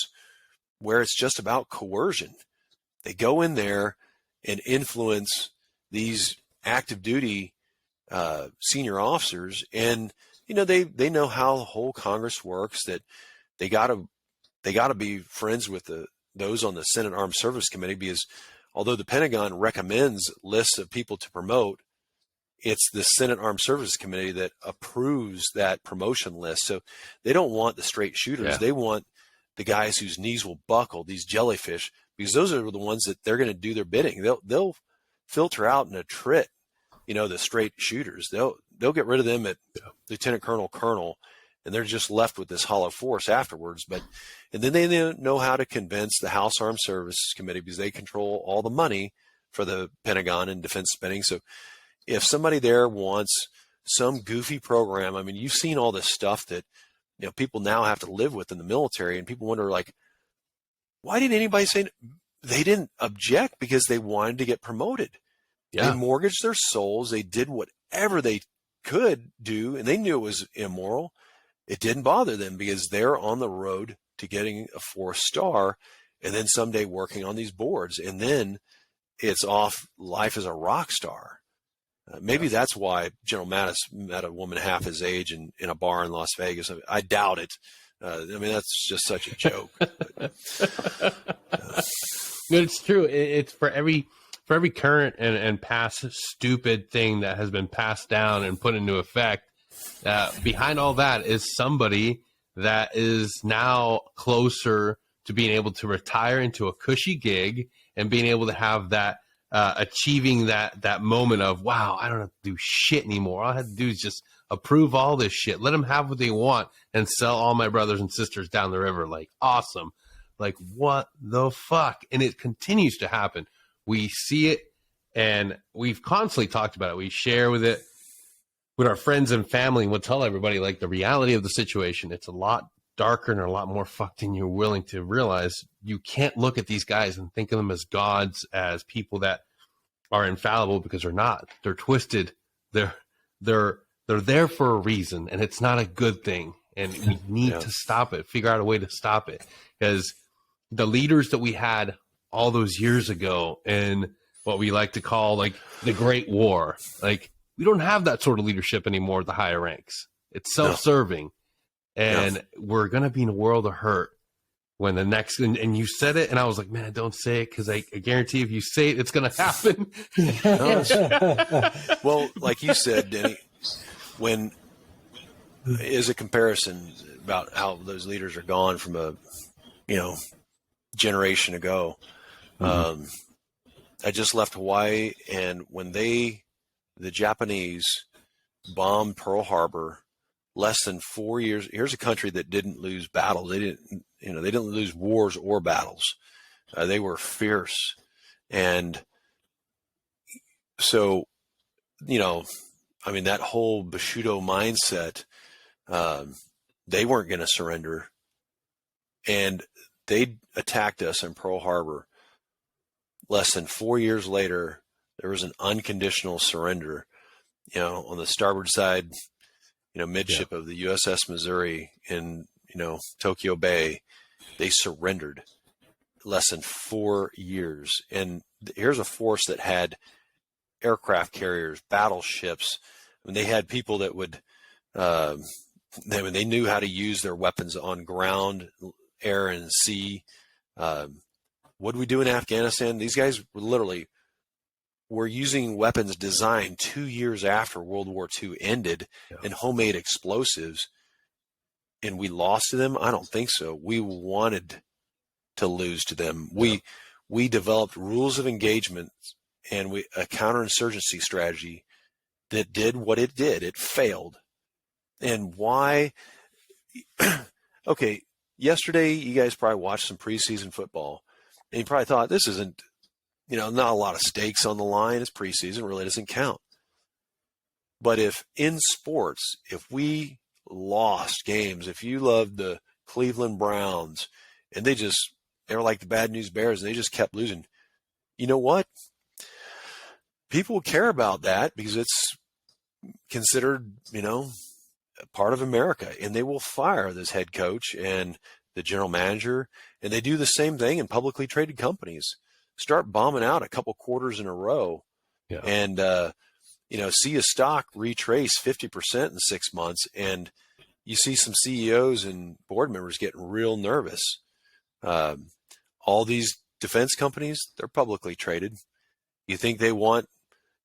Speaker 3: where it's just about coercion. They go in there and influence these active duty senior officers, and they know how the whole Congress works, that they got to be friends with those on the Senate Armed Services Committee, because although the Pentagon recommends lists of people to promote, it's the Senate Armed Services Committee that approves that promotion list. So they don't want the straight shooters. Yeah. They want the guys whose knees will buckle, these jellyfish, because those are the ones that they're going to do their bidding. They'll filter out in a trit, the straight shooters. They'll get rid of them at lieutenant colonel, and they're just left with this hollow force afterwards. And then they know how to convince the House Armed Services Committee, because they control all the money for the Pentagon and defense spending. So if somebody there wants some goofy program, I mean, you've seen all this stuff that, people now have to live with in the military, and people wonder, like, why didn't anybody say? They didn't object because they wanted to get promoted. Yeah. They mortgaged their souls. They did whatever they could do, and they knew it was immoral. It didn't bother them because they're on the road to getting a 4-star, and then someday working on these boards, and then it's off life as a rock star. Maybe that's why General Mattis met a woman half his age in a bar in Las Vegas. I doubt it. I mean, that's just such a joke.
Speaker 1: No, it's true. It's for every current and past stupid thing that has been passed down and put into effect. Behind all that is somebody that is now closer to being able to retire into a cushy gig and being able to have that, achieving that moment of, wow, I don't have to do shit anymore. All I have to do is just approve all this shit. Let them have what they want and sell all my brothers and sisters down the river. Like, awesome. Like, what the fuck? And it continues to happen. We see it, and we've constantly talked about it. We share with it. with our friends and family, we'll tell everybody like the reality of the situation. It's a lot darker and a lot more fucked than you're willing to realize. You can't look at these guys and think of them as gods, as people that are infallible, because they're not. They're twisted. They're there for a reason, and it's not a good thing. And we need to stop it, figure out a way to stop it. Because the leaders that we had all those years ago in what we like to call like the Great War, like we don't have that sort of leadership anymore at the higher ranks. It's self-serving. And we're going to be in a world of hurt when the next, and you said it, and I was like, man, don't say it, because I guarantee if you say it, it's going to happen.
Speaker 3: Well, like you said, Denny, when is a comparison about how those leaders are gone from a, generation ago. I just left Hawaii, and when the Japanese bombed Pearl Harbor, less than 4 years, here's a country that didn't lose battles. They didn't lose wars or battles. They were fierce. And so, that whole Bushido mindset, they weren't going to surrender. And they attacked us in Pearl Harbor. Less than 4 years later, there was an unconditional surrender, on the starboard side, midship of the USS Missouri in, Tokyo Bay. They surrendered less than 4 years. And here's a force that had aircraft carriers, battleships. They had people that would, they knew how to use their weapons on ground, air, and sea. What did we do in Afghanistan? These guys were using weapons designed 2 years after World War II ended and homemade explosives. And we lost to them? I don't think so. We wanted to lose to them. We developed rules of engagement and a counterinsurgency strategy that did what it did. It failed. And why? Okay, yesterday you guys probably watched some preseason football, and you probably thought, this isn't, not a lot of stakes on the line. It's preseason, really doesn't count. But if in sports, if we lost games, if you loved the Cleveland Browns and they were like the Bad News Bears and they just kept losing, you know what? People care about that because it's considered, part of America, and they will fire this head coach and the general manager. And they do the same thing in publicly traded companies. Start bombing out a couple quarters in a row and, see a stock retrace 50% in 6 months. And you see some CEOs and board members getting real nervous. All these defense companies, they're publicly traded. You think they want,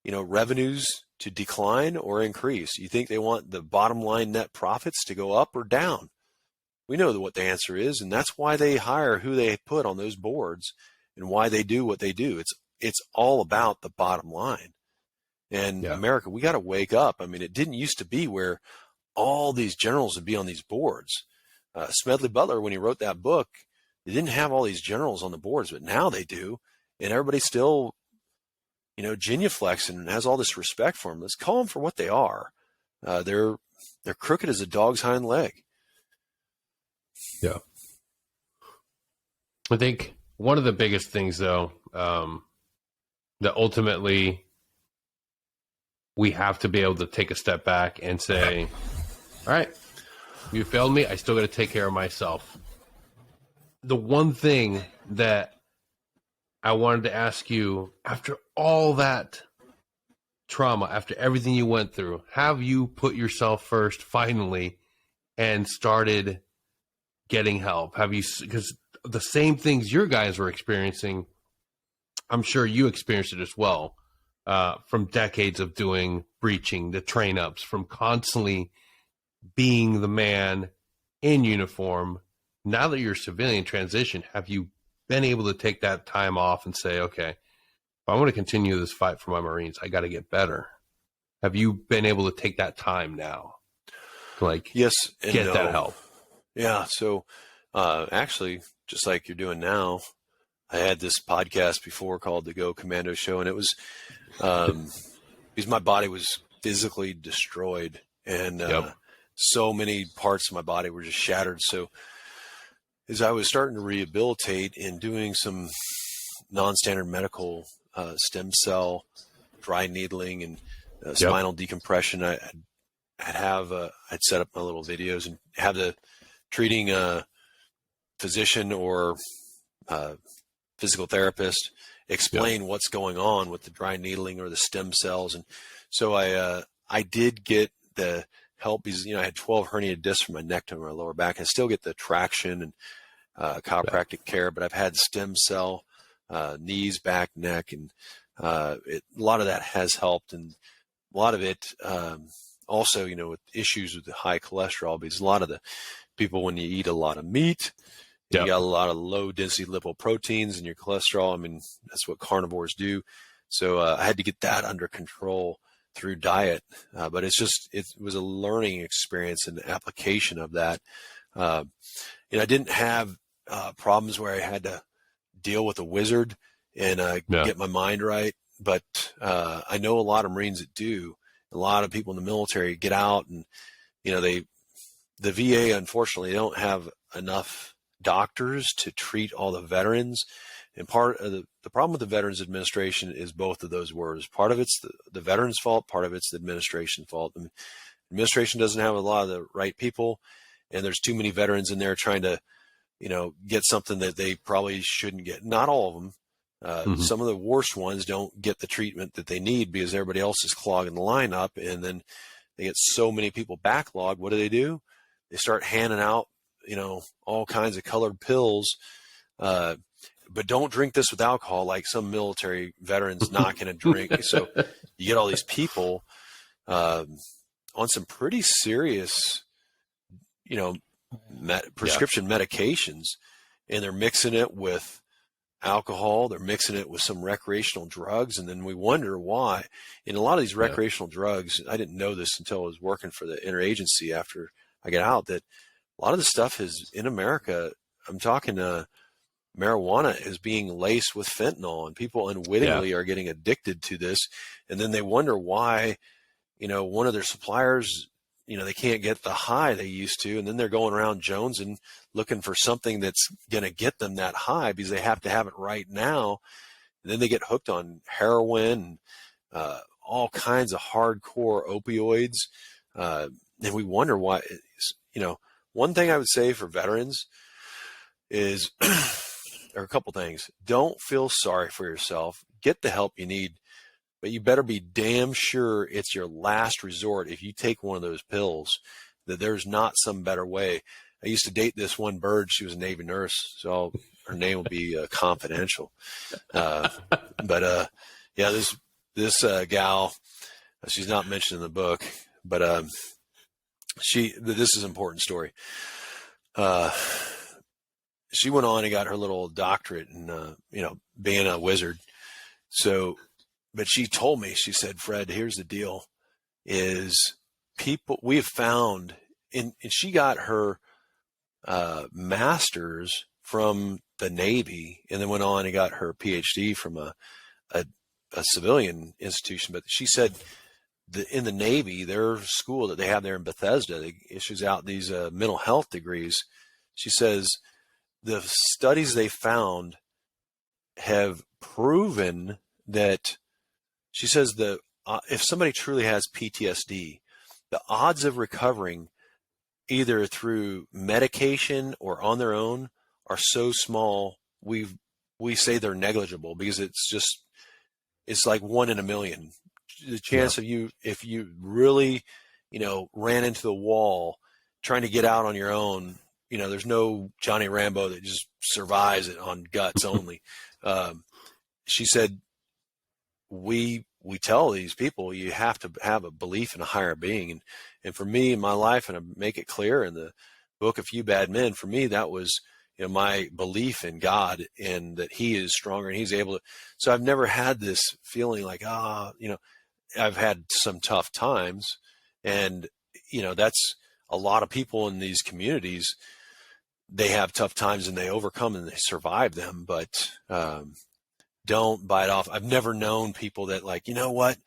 Speaker 3: revenues to decline or increase? You think they want the bottom line net profits to go up or down? We know what the answer is, and that's why they hire who they put on those boards and why they do what they do. It's all about the bottom line. And America, we got to wake up. I mean, it didn't used to be where all these generals would be on these boards. Smedley Butler, when he wrote that book, they didn't have all these generals on the boards, but now they do. And everybody still, genuflects and has all this respect for them. Let's call them for what they are. They're crooked as a dog's hind leg.
Speaker 1: Yeah. I think one of the biggest things, though, that ultimately we have to be able to take a step back and say, all right, you failed me. I still got to take care of myself. The one thing that I wanted to ask you, after all that trauma, after everything you went through, have you put yourself first finally and started getting help? Have you, because the same things your guys were experiencing, I'm sure you experienced it as well, from decades of doing breaching, the train ups, from constantly being the man in uniform. Now that you're civilian transition, have you been able to take that time off and say, okay, if I want to continue this fight for my Marines, I got to get better? Have you been able to take that time now to
Speaker 3: yes, and
Speaker 1: get
Speaker 3: no.
Speaker 1: that help?
Speaker 3: Yeah. So actually, just like you're doing now, I had this podcast before called the Go Commando Show, and it was because my body was physically destroyed, and
Speaker 1: Yep.
Speaker 3: so many parts of my body were just shattered. So as I was starting to rehabilitate and doing some non-standard medical stem cell dry needling and spinal decompression, I'd set up my little videos and have the treating physician or physical therapist explain what's going on with the dry needling or the stem cells. And so I did get the help because, I had 12 herniated discs from my neck to my lower back. I still get the traction and chiropractic care, but I've had stem cell, knees, back, neck, and a lot of that has helped. And a lot of it also, with issues with the high cholesterol, because a lot of the people, when you eat a lot of meat, you got a lot of low density lipoproteins in your cholesterol. I mean, that's what carnivores do. So I had to get that under control through diet. But it was a learning experience and application of that. I didn't have problems where I had to deal with a wizard and get my mind right. But I know a lot of Marines that do. A lot of people in the military get out and, the VA, unfortunately, they don't have enough doctors to treat all the veterans. And part of the problem with the Veterans Administration is both of those words. Part of it's the veterans' fault, part of it's the administration fault. The administration doesn't have a lot of the right people, and there's too many veterans in there trying to, get something that they probably shouldn't get. Not all of them. Some of the worst ones don't get the treatment that they need because everybody else is clogging the line up, and then they get so many people backlogged. What do? They start handing out, all kinds of colored pills. But don't drink this with alcohol, like some military veterans not going to drink. So you get all these people on some pretty serious, prescription medications, and they're mixing it with alcohol. They're mixing it with some recreational drugs. And then we wonder why. In a lot of these recreational drugs, I didn't know this until I was working for the interagency after I got out, that a lot of the stuff is in America. I'm talking marijuana is being laced with fentanyl, and people unwittingly are getting addicted to this. And then they wonder why, one of their suppliers, they can't get the high they used to. And then they're going around jonesing, looking for something that's going to get them that high because they have to have it right now. And then they get hooked on heroin, all kinds of hardcore opioids. And we wonder why, one thing I would say for veterans is, or a couple things. Don't feel sorry for yourself. Get the help you need, but you better be damn sure it's your last resort. If you take one of those pills, that there's not some better way. I used to date this one bird. She was a Navy nurse, so her name will be confidential. But this gal, she's not mentioned in the book, but this is an important story. She went on and got her little doctorate in, being a wizard. So, but she told me, she said, Fred, here's the deal is we have found, and she got her master's from the Navy and then went on and got her PhD from a civilian institution. But she said in the Navy, their school that they have there in Bethesda, they issues out these mental health degrees. She says, the studies they found have proven that, she says, if somebody truly has PTSD, the odds of recovering either through medication or on their own are so small, we say they're negligible because it's like 1 in a million. The chance of you, if you really, ran into the wall trying to get out on your own, there's no Johnny Rambo that just survives it on guts only. She said, we tell these people you have to have a belief in a higher being. And for me in my life, and I make it clear in the book, A Few Bad Men, for me, that was, my belief in God and that he is stronger and he's able to. So I've never had this feeling like, I've had some tough times, and, that's a lot of people in these communities. They have tough times and they overcome and they survive them, but don't bite off. I've never known people that like, you know what,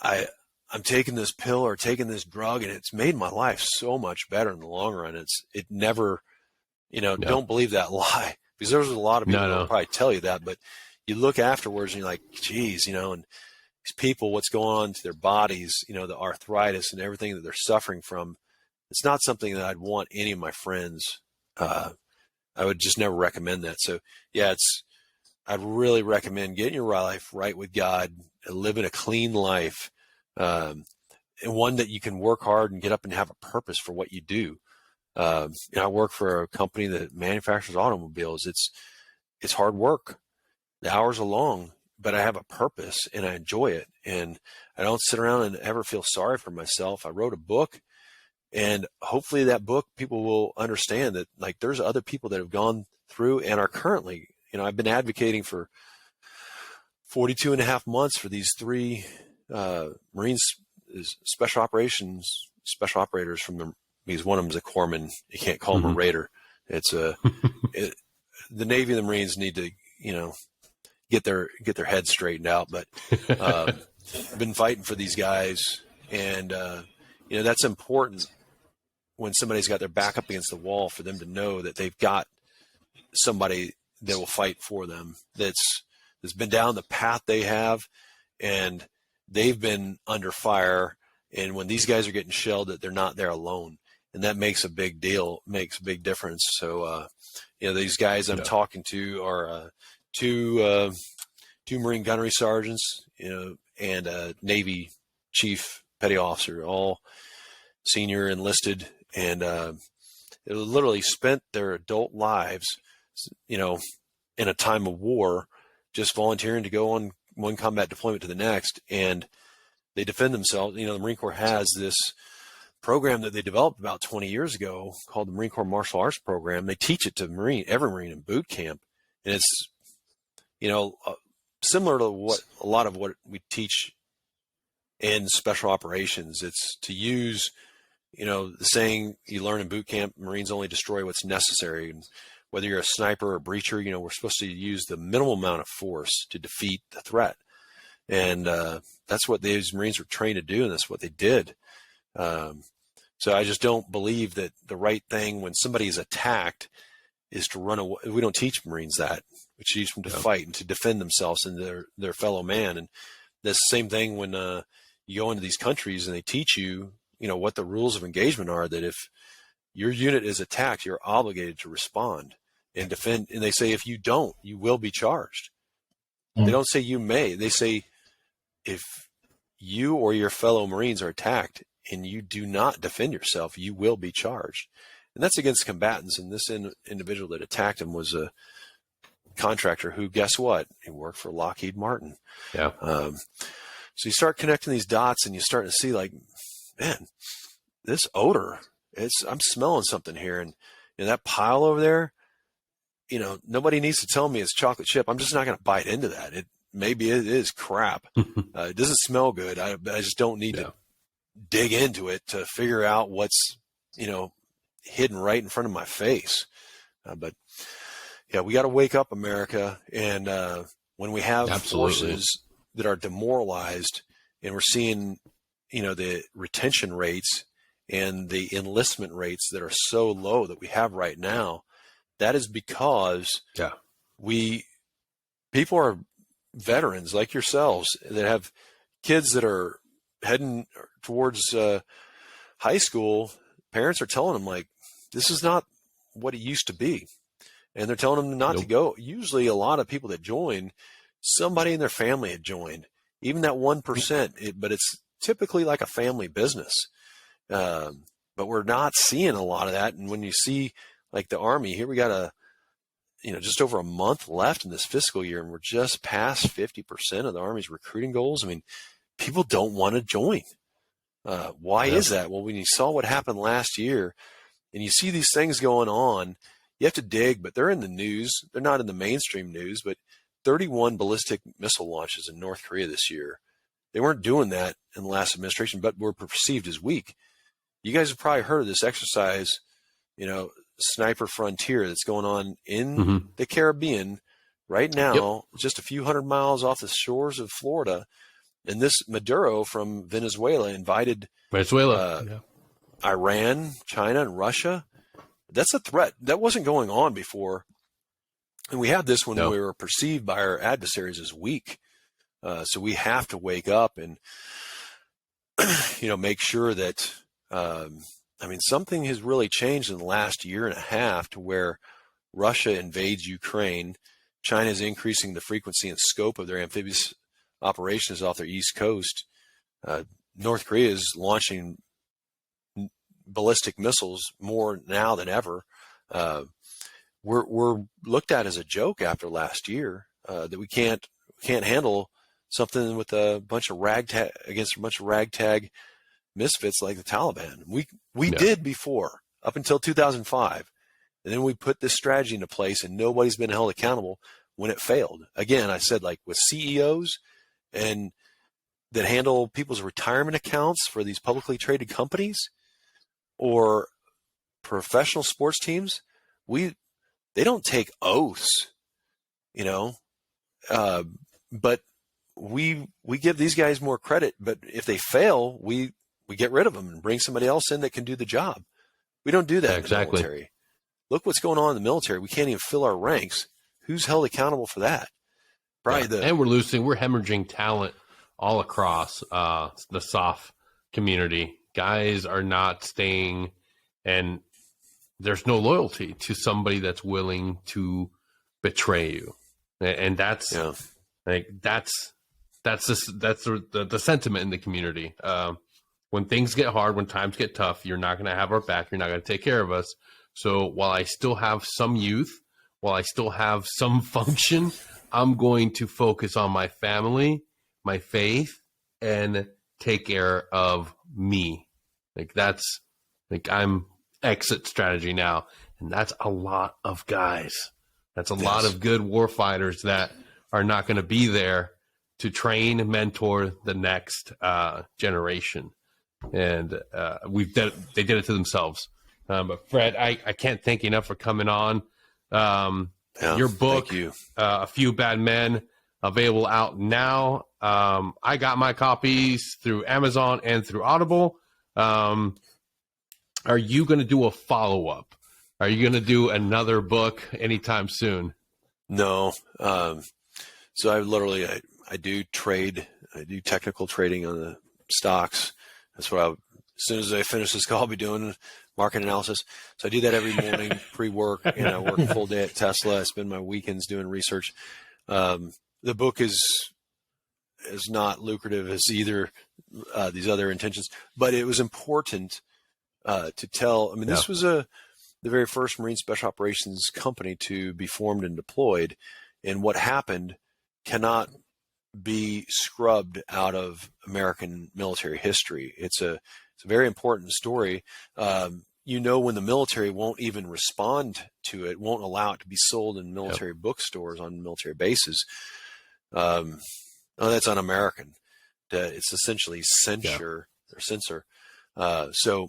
Speaker 3: I I'm taking this pill or taking this drug and it's made my life so much better in the long run. It never, don't believe that lie, because there's a lot of people that will probably tell you that, but you look afterwards and you're like, geez, and these people, what's going on to their bodies, the arthritis and everything that they're suffering from. It's not something that I'd want any of my friends. I would just never recommend that. So yeah, I'd really recommend getting your life right with God, living a clean life, and one that you can work hard and get up and have a purpose for what you do. I work for a company that manufactures automobiles. It's hard work. The hours are long, but I have a purpose and I enjoy it. And I don't sit around and ever feel sorry for myself. I wrote a book, and hopefully that book, people will understand that, like, there's other people that have gone through and are currently, I've been advocating for 42 and a half months for these 3 Marines, special operators because one of them's a corpsman. You can't call him a raider. It's the Navy and the Marines need to, get their heads straightened out. But I've been fighting for these guys, and that's important when somebody's got their back up against the wall, for them to know that they've got somebody that will fight for them, that's been down the path they have, and they've been under fire. And when these guys are getting shelled, that they're not there alone. And that makes a big deal, makes a big difference. So, these guys I'm talking to are two Marine gunnery sergeants, and a Navy chief petty officer, all senior enlisted, and they literally spent their adult lives, in a time of war, just volunteering to go on one combat deployment to the next, and they defend themselves. The Marine Corps has this program that they developed about 20 years ago called the Marine Corps Martial Arts Program. They teach it to every Marine in boot camp, and it's similar to a lot of what we teach in special operations. It's to use, the saying you learn in boot camp: Marines only destroy what's necessary. And whether you're a sniper or breacher, we're supposed to use the minimal amount of force to defeat the threat. And that's what these Marines were trained to do, and that's what they did. So I just don't believe that the right thing when somebody is attacked is to run away. We don't teach Marines that. We teach them to fight and to defend themselves and their fellow man. And that's the same thing when you go into these countries and they teach you, what the rules of engagement are, that if your unit is attacked, you're obligated to respond and defend. And they say, if you don't, you will be charged. They don't say you may. They say, if you or your fellow Marines are attacked and you do not defend yourself, you will be charged. And that's against combatants. And this individual that attacked him was a contractor who, guess what? He worked for Lockheed Martin.
Speaker 1: Yeah.
Speaker 3: So you start connecting these dots, and you start to see, like, man, this odor, I'm smelling something here. And that pile over there, nobody needs to tell me it's chocolate chip. I'm just not going to bite into that. Maybe it is crap. It doesn't smell good. I just don't need to dig into it to figure out what's, hidden right in front of my face. But yeah, we got to wake up, America. And when we have forces that are demoralized, and we're seeing, the retention rates and the enlistment rates that are so low that we have right now, that is because people are veterans like yourselves that have kids that are heading towards high school. Parents are telling them, like, this is not what it used to be. And they're telling them not to go. Usually a lot of people that join, somebody in their family had joined, even that 1%, but it's typically like a family business. But we're not seeing a lot of that. And when you see, like, the Army, here we got just over a month left in this fiscal year, and we're just past 50% of the Army's recruiting goals. I mean, people don't want to join. Why is that? Well, when you saw what happened last year, and you see these things going on, you have to dig, but they're in the news. They're not in the mainstream news, but 31 ballistic missile launches in North Korea this year. They weren't doing that in the last administration, but were perceived as weak. You guys have probably heard of this exercise, Sniper Frontier, that's going on in the Caribbean right now, just a few hundred miles off the shores of Florida. And this Maduro from Venezuela invited
Speaker 1: Venezuela,
Speaker 3: Iran, China, and Russia. That's a threat. That wasn't going on before. And we had this when we were perceived by our adversaries as weak. So we have to wake up and, make sure that, something has really changed in the last year and a half to where Russia invades Ukraine. China is increasing the frequency and scope of their amphibious operations off their east coast. North Korea is launching ballistic missiles more now than ever. We're looked at as a joke after last year, that we can't handle something with a bunch of ragtag misfits like the Taliban. We did before, up until 2005. And then we put this strategy into place and nobody's been held accountable when it failed. Again, I said, like with CEOs and that handle people's retirement accounts for these publicly traded companies or professional sports teams, they don't take oaths, but we give these guys more credit. But if they fail, we get rid of them and bring somebody else in that can do the job. We don't do that in the military. Look what's going on in the military. We can't even fill our ranks. Who's held accountable for that?
Speaker 1: And we're hemorrhaging talent all across the SOF community. Guys are not staying, and there's no loyalty to somebody that's willing to betray you. And that's the sentiment in the community. When things get hard, when times get tough, you're not going to have our back. You're not going to take care of us. So while I still have some youth, while I still have some function, I'm going to focus on my family, my faith, and take care of me. I'm exit strategy now. And that's a lot of guys. That's a lot of good war fighters that are not going to be there to train and mentor the next generation. And they did it to themselves. But Fred, I can't thank you enough for coming on. Your book, A Few Bad Men, available out now. I got my copies through Amazon and through Audible. Are you going to do a follow-up? Are you going to do another book anytime soon?
Speaker 3: No. So I do trade. I do technical trading on the stocks. That's what as soon as I finish this call, I'll be doing market analysis. So I do that every morning pre-work, and I work a full day at Tesla. I spend my weekends doing research. The book is not lucrative as either these other intentions, but it was important to tell. This was the very first Marine Special Operations company to be formed and deployed, and what happened cannot be scrubbed out of American military history. It's a very important story. When the military won't even respond to it, won't allow it to be sold in military bookstores on military bases. That's un-American. It's essentially censor. So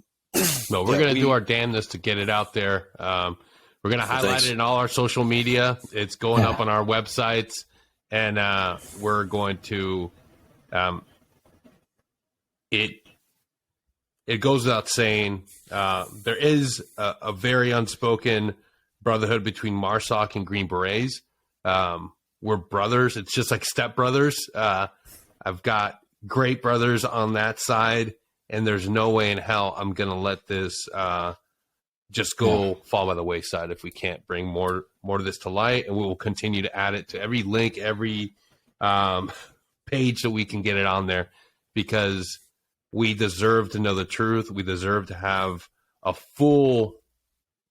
Speaker 1: no, we're going to do our damnedest to get it out there. We're going to highlight it in all our social media. It's going up on our websites, and we're going to it goes without saying, there is a very unspoken brotherhood between MARSOC and Green Berets. We're brothers. It's just like stepbrothers. I've got great brothers on that side, and there's no way in hell I'm going to let this just fall by the wayside if we can't bring more of this to light. And we will continue to add it to every link, every page that we can get it on there, because we deserve to know the truth. We deserve to have a full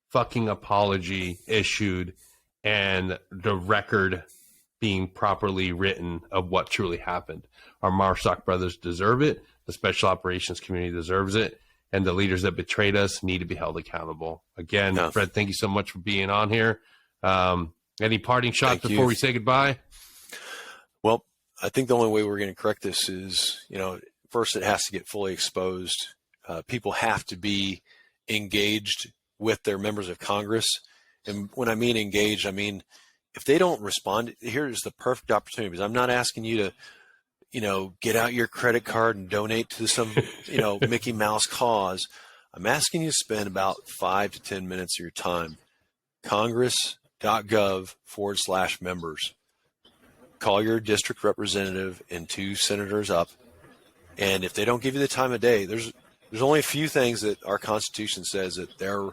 Speaker 1: fucking apology issued and the record being properly written of what truly happened. Our MARSOC brothers deserve it. The special operations community deserves it. And the leaders that betrayed us need to be held accountable. Again, Fred, thank you so much for being on here. Any parting shots before we say goodbye?
Speaker 3: Well, I think the only way we're going to correct this is, first it has to get fully exposed. People have to be engaged with their members of Congress. And when I mean engaged, I mean, if they don't respond, here's the perfect opportunity, because I'm not asking you to, get out your credit card and donate to some, Mickey Mouse cause. I'm asking you to spend about 5 to 10 minutes of your time. Congress.gov/members. Call your district representative and 2 senators up. And if they don't give you the time of day, there's only a few things that our Constitution says that they're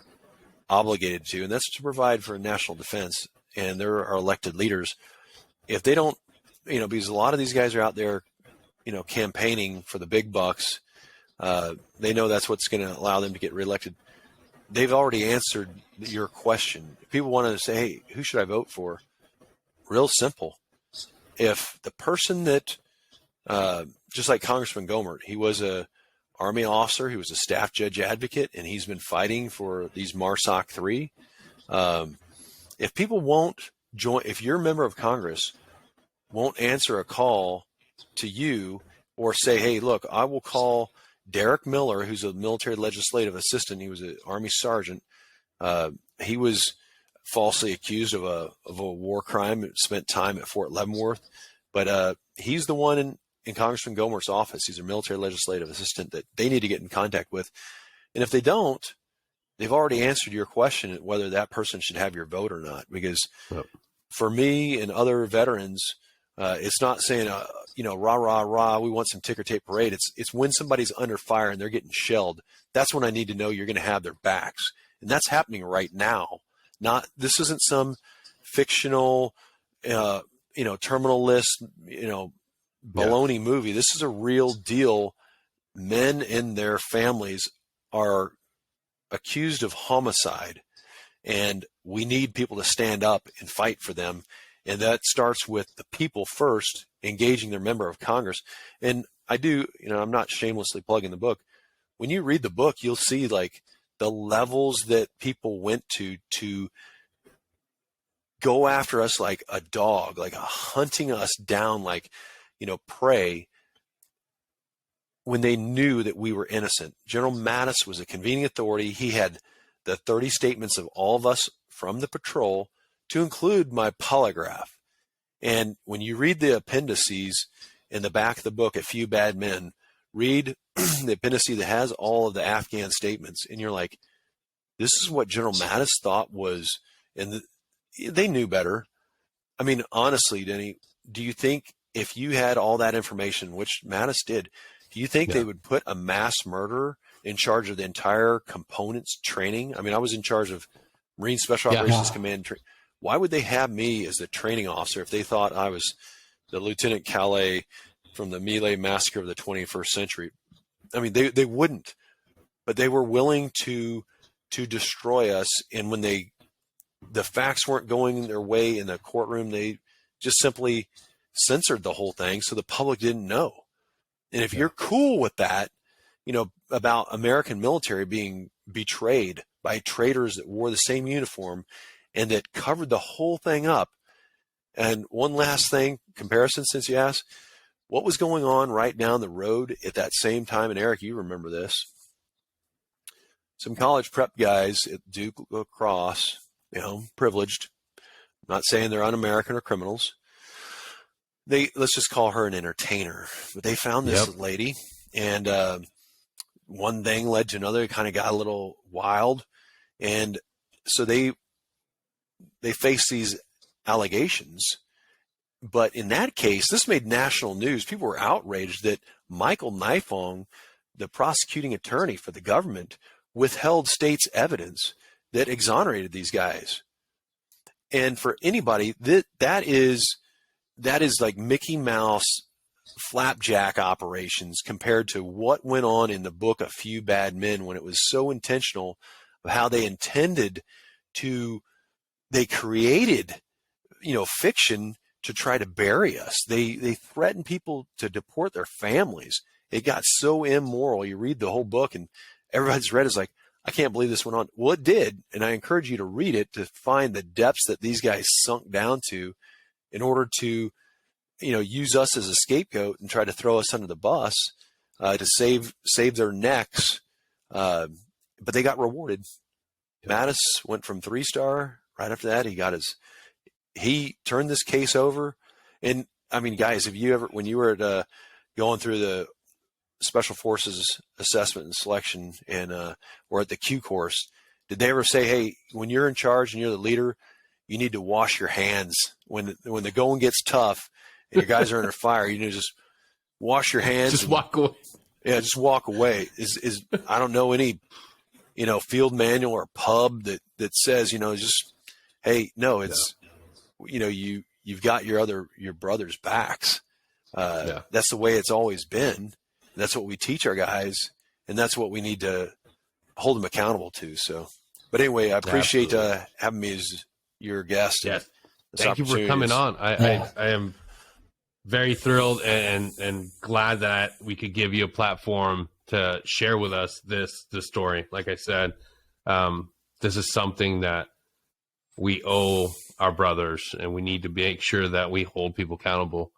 Speaker 3: obligated to, and that's to provide for national defense. And they're our elected leaders. If they don't, because a lot of these guys are out there, campaigning for the big bucks. They know that's what's going to allow them to get reelected. They've already answered your question. If people want to say, hey, who should I vote for? Real simple. If the person that, just like Congressman Gohmert, he was a Army officer, he was a staff judge advocate, and he's been fighting for these MARSOC 3. If people won't join, if your member of Congress won't answer a call to you or say, hey, look, I will call Derek Miller, who's a military legislative assistant. He was an Army sergeant. He was falsely accused of a war crime, spent time at Fort Leavenworth. But he's the one in Congressman Gohmert's office. He's a military legislative assistant that they need to get in contact with. And if they don't, they've already answered your question whether that person should have your vote or not. Because for me and other veterans, it's not saying, rah, rah, rah, we want some ticker tape parade. It's when somebody's under fire and they're getting shelled. That's when I need to know you're going to have their backs. And that's happening right now. This isn't some fictional, terminal list, baloney movie. This is a real deal. Men and their families are accused of homicide, and we need people to stand up and fight for them. And that starts with the people first engaging their member of Congress. And I do, I'm not shamelessly plugging the book. When you read the book, you'll see like the levels that people went to go after us like a dog, like hunting us down like, prey, when they knew that we were innocent. General Mattis was a convening authority. He had the 30 statements of all of us from the patrol, to include my polygraph. And when you read the appendices in the back of the book, A Few Bad Men, read the appendice that has all of the Afghan statements, and you're like, this is what General Mattis thought was, and they knew better. I mean, honestly, Denny, do you think if you had all that information, which Mattis did, do you think they would put a mass murderer in charge of the entire components training? I mean, I was in charge of Marine Special Operations Command. Why would they have me as the training officer if they thought I was the Lieutenant Calais from the My Lai massacre of the 21st century? I mean, they wouldn't, but they were willing to destroy us. And when the facts weren't going their way in the courtroom, they just simply censored the whole thing so the public didn't know. And if you're cool with that, about American military being betrayed by traitors that wore the same uniform and that covered the whole thing up. And one last thing, comparison, since you asked, what was going on right down the road at that same time? And Eric, you remember this. Some college prep guys at Duke lacrosse, privileged. I'm not saying they're un-American or criminals. Let's just call her an entertainer. But they found this lady, and one thing led to another. It kind of got a little wild. And so they faced these allegations. But in that case, this made national news. People were outraged that Michael Nifong, the prosecuting attorney for the government, withheld state's evidence that exonerated these guys. And for anybody, that is like Mickey Mouse flapjack operations compared to what went on in the book A Few Bad Men, when it was so intentional of how they intended to, they created, fiction to try to bury us. They threatened people to deport their families. It got so immoral. You read the whole book and everybody's read is like, I can't believe this went on. Well, it did. And I encourage you to read it to find the depths that these guys sunk down to in order to, use us as a scapegoat and try to throw us under the bus to save their necks. But they got rewarded. Mattis went from 3-star. Right after that, he turned this case over. And I mean, guys, when you were at going through the Special Forces assessment and selection, and we're at the Q course, did they ever say, hey, when you're in charge and you're the leader, you need to wash your hands when the going gets tough and your guys are under fire? You need to just wash your hands.
Speaker 1: Just walk away.
Speaker 3: Yeah, just walk away. Is I don't know any, field manual or pub that says, just, hey, no, it's, you've got your brother's backs. That's the way it's always been. That's what we teach our guys, and that's what we need to hold them accountable to. So, but anyway, I appreciate having me as your guest.
Speaker 1: Yes. Thank you for coming on. I am very thrilled and glad that we could give you a platform to share with us this story. Like I said, this is something that we owe our brothers, and we need to make sure that we hold people accountable.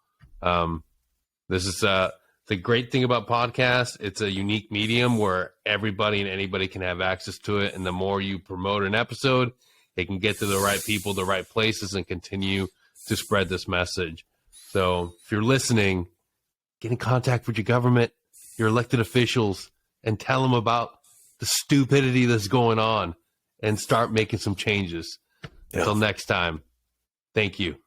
Speaker 1: This is the great thing about podcasts. It's a unique medium where everybody and anybody can have access to it. And the more you promote an episode, it can get to the right people, the right places, and continue to spread this message. So if you're listening, get in contact with your government, your elected officials, and tell them about the stupidity that's going on and start making some changes. Yeah. Until next time, thank you.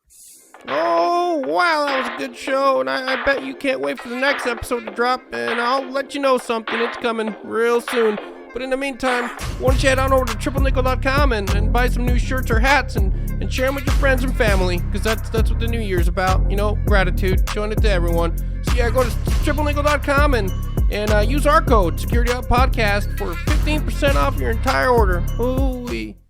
Speaker 4: Oh, wow, that was a good show, and I bet you can't wait for the next episode to drop, and I'll let you know something. It's coming real soon. But in the meantime, why don't you head on over to triplenickel.com and buy some new shirts or hats and share them with your friends and family, because that's what the new year's about, gratitude, showing it to everyone. So yeah, go to triplenickel.com and use our code, Security Up Podcast, for 15% off your entire order. Holy...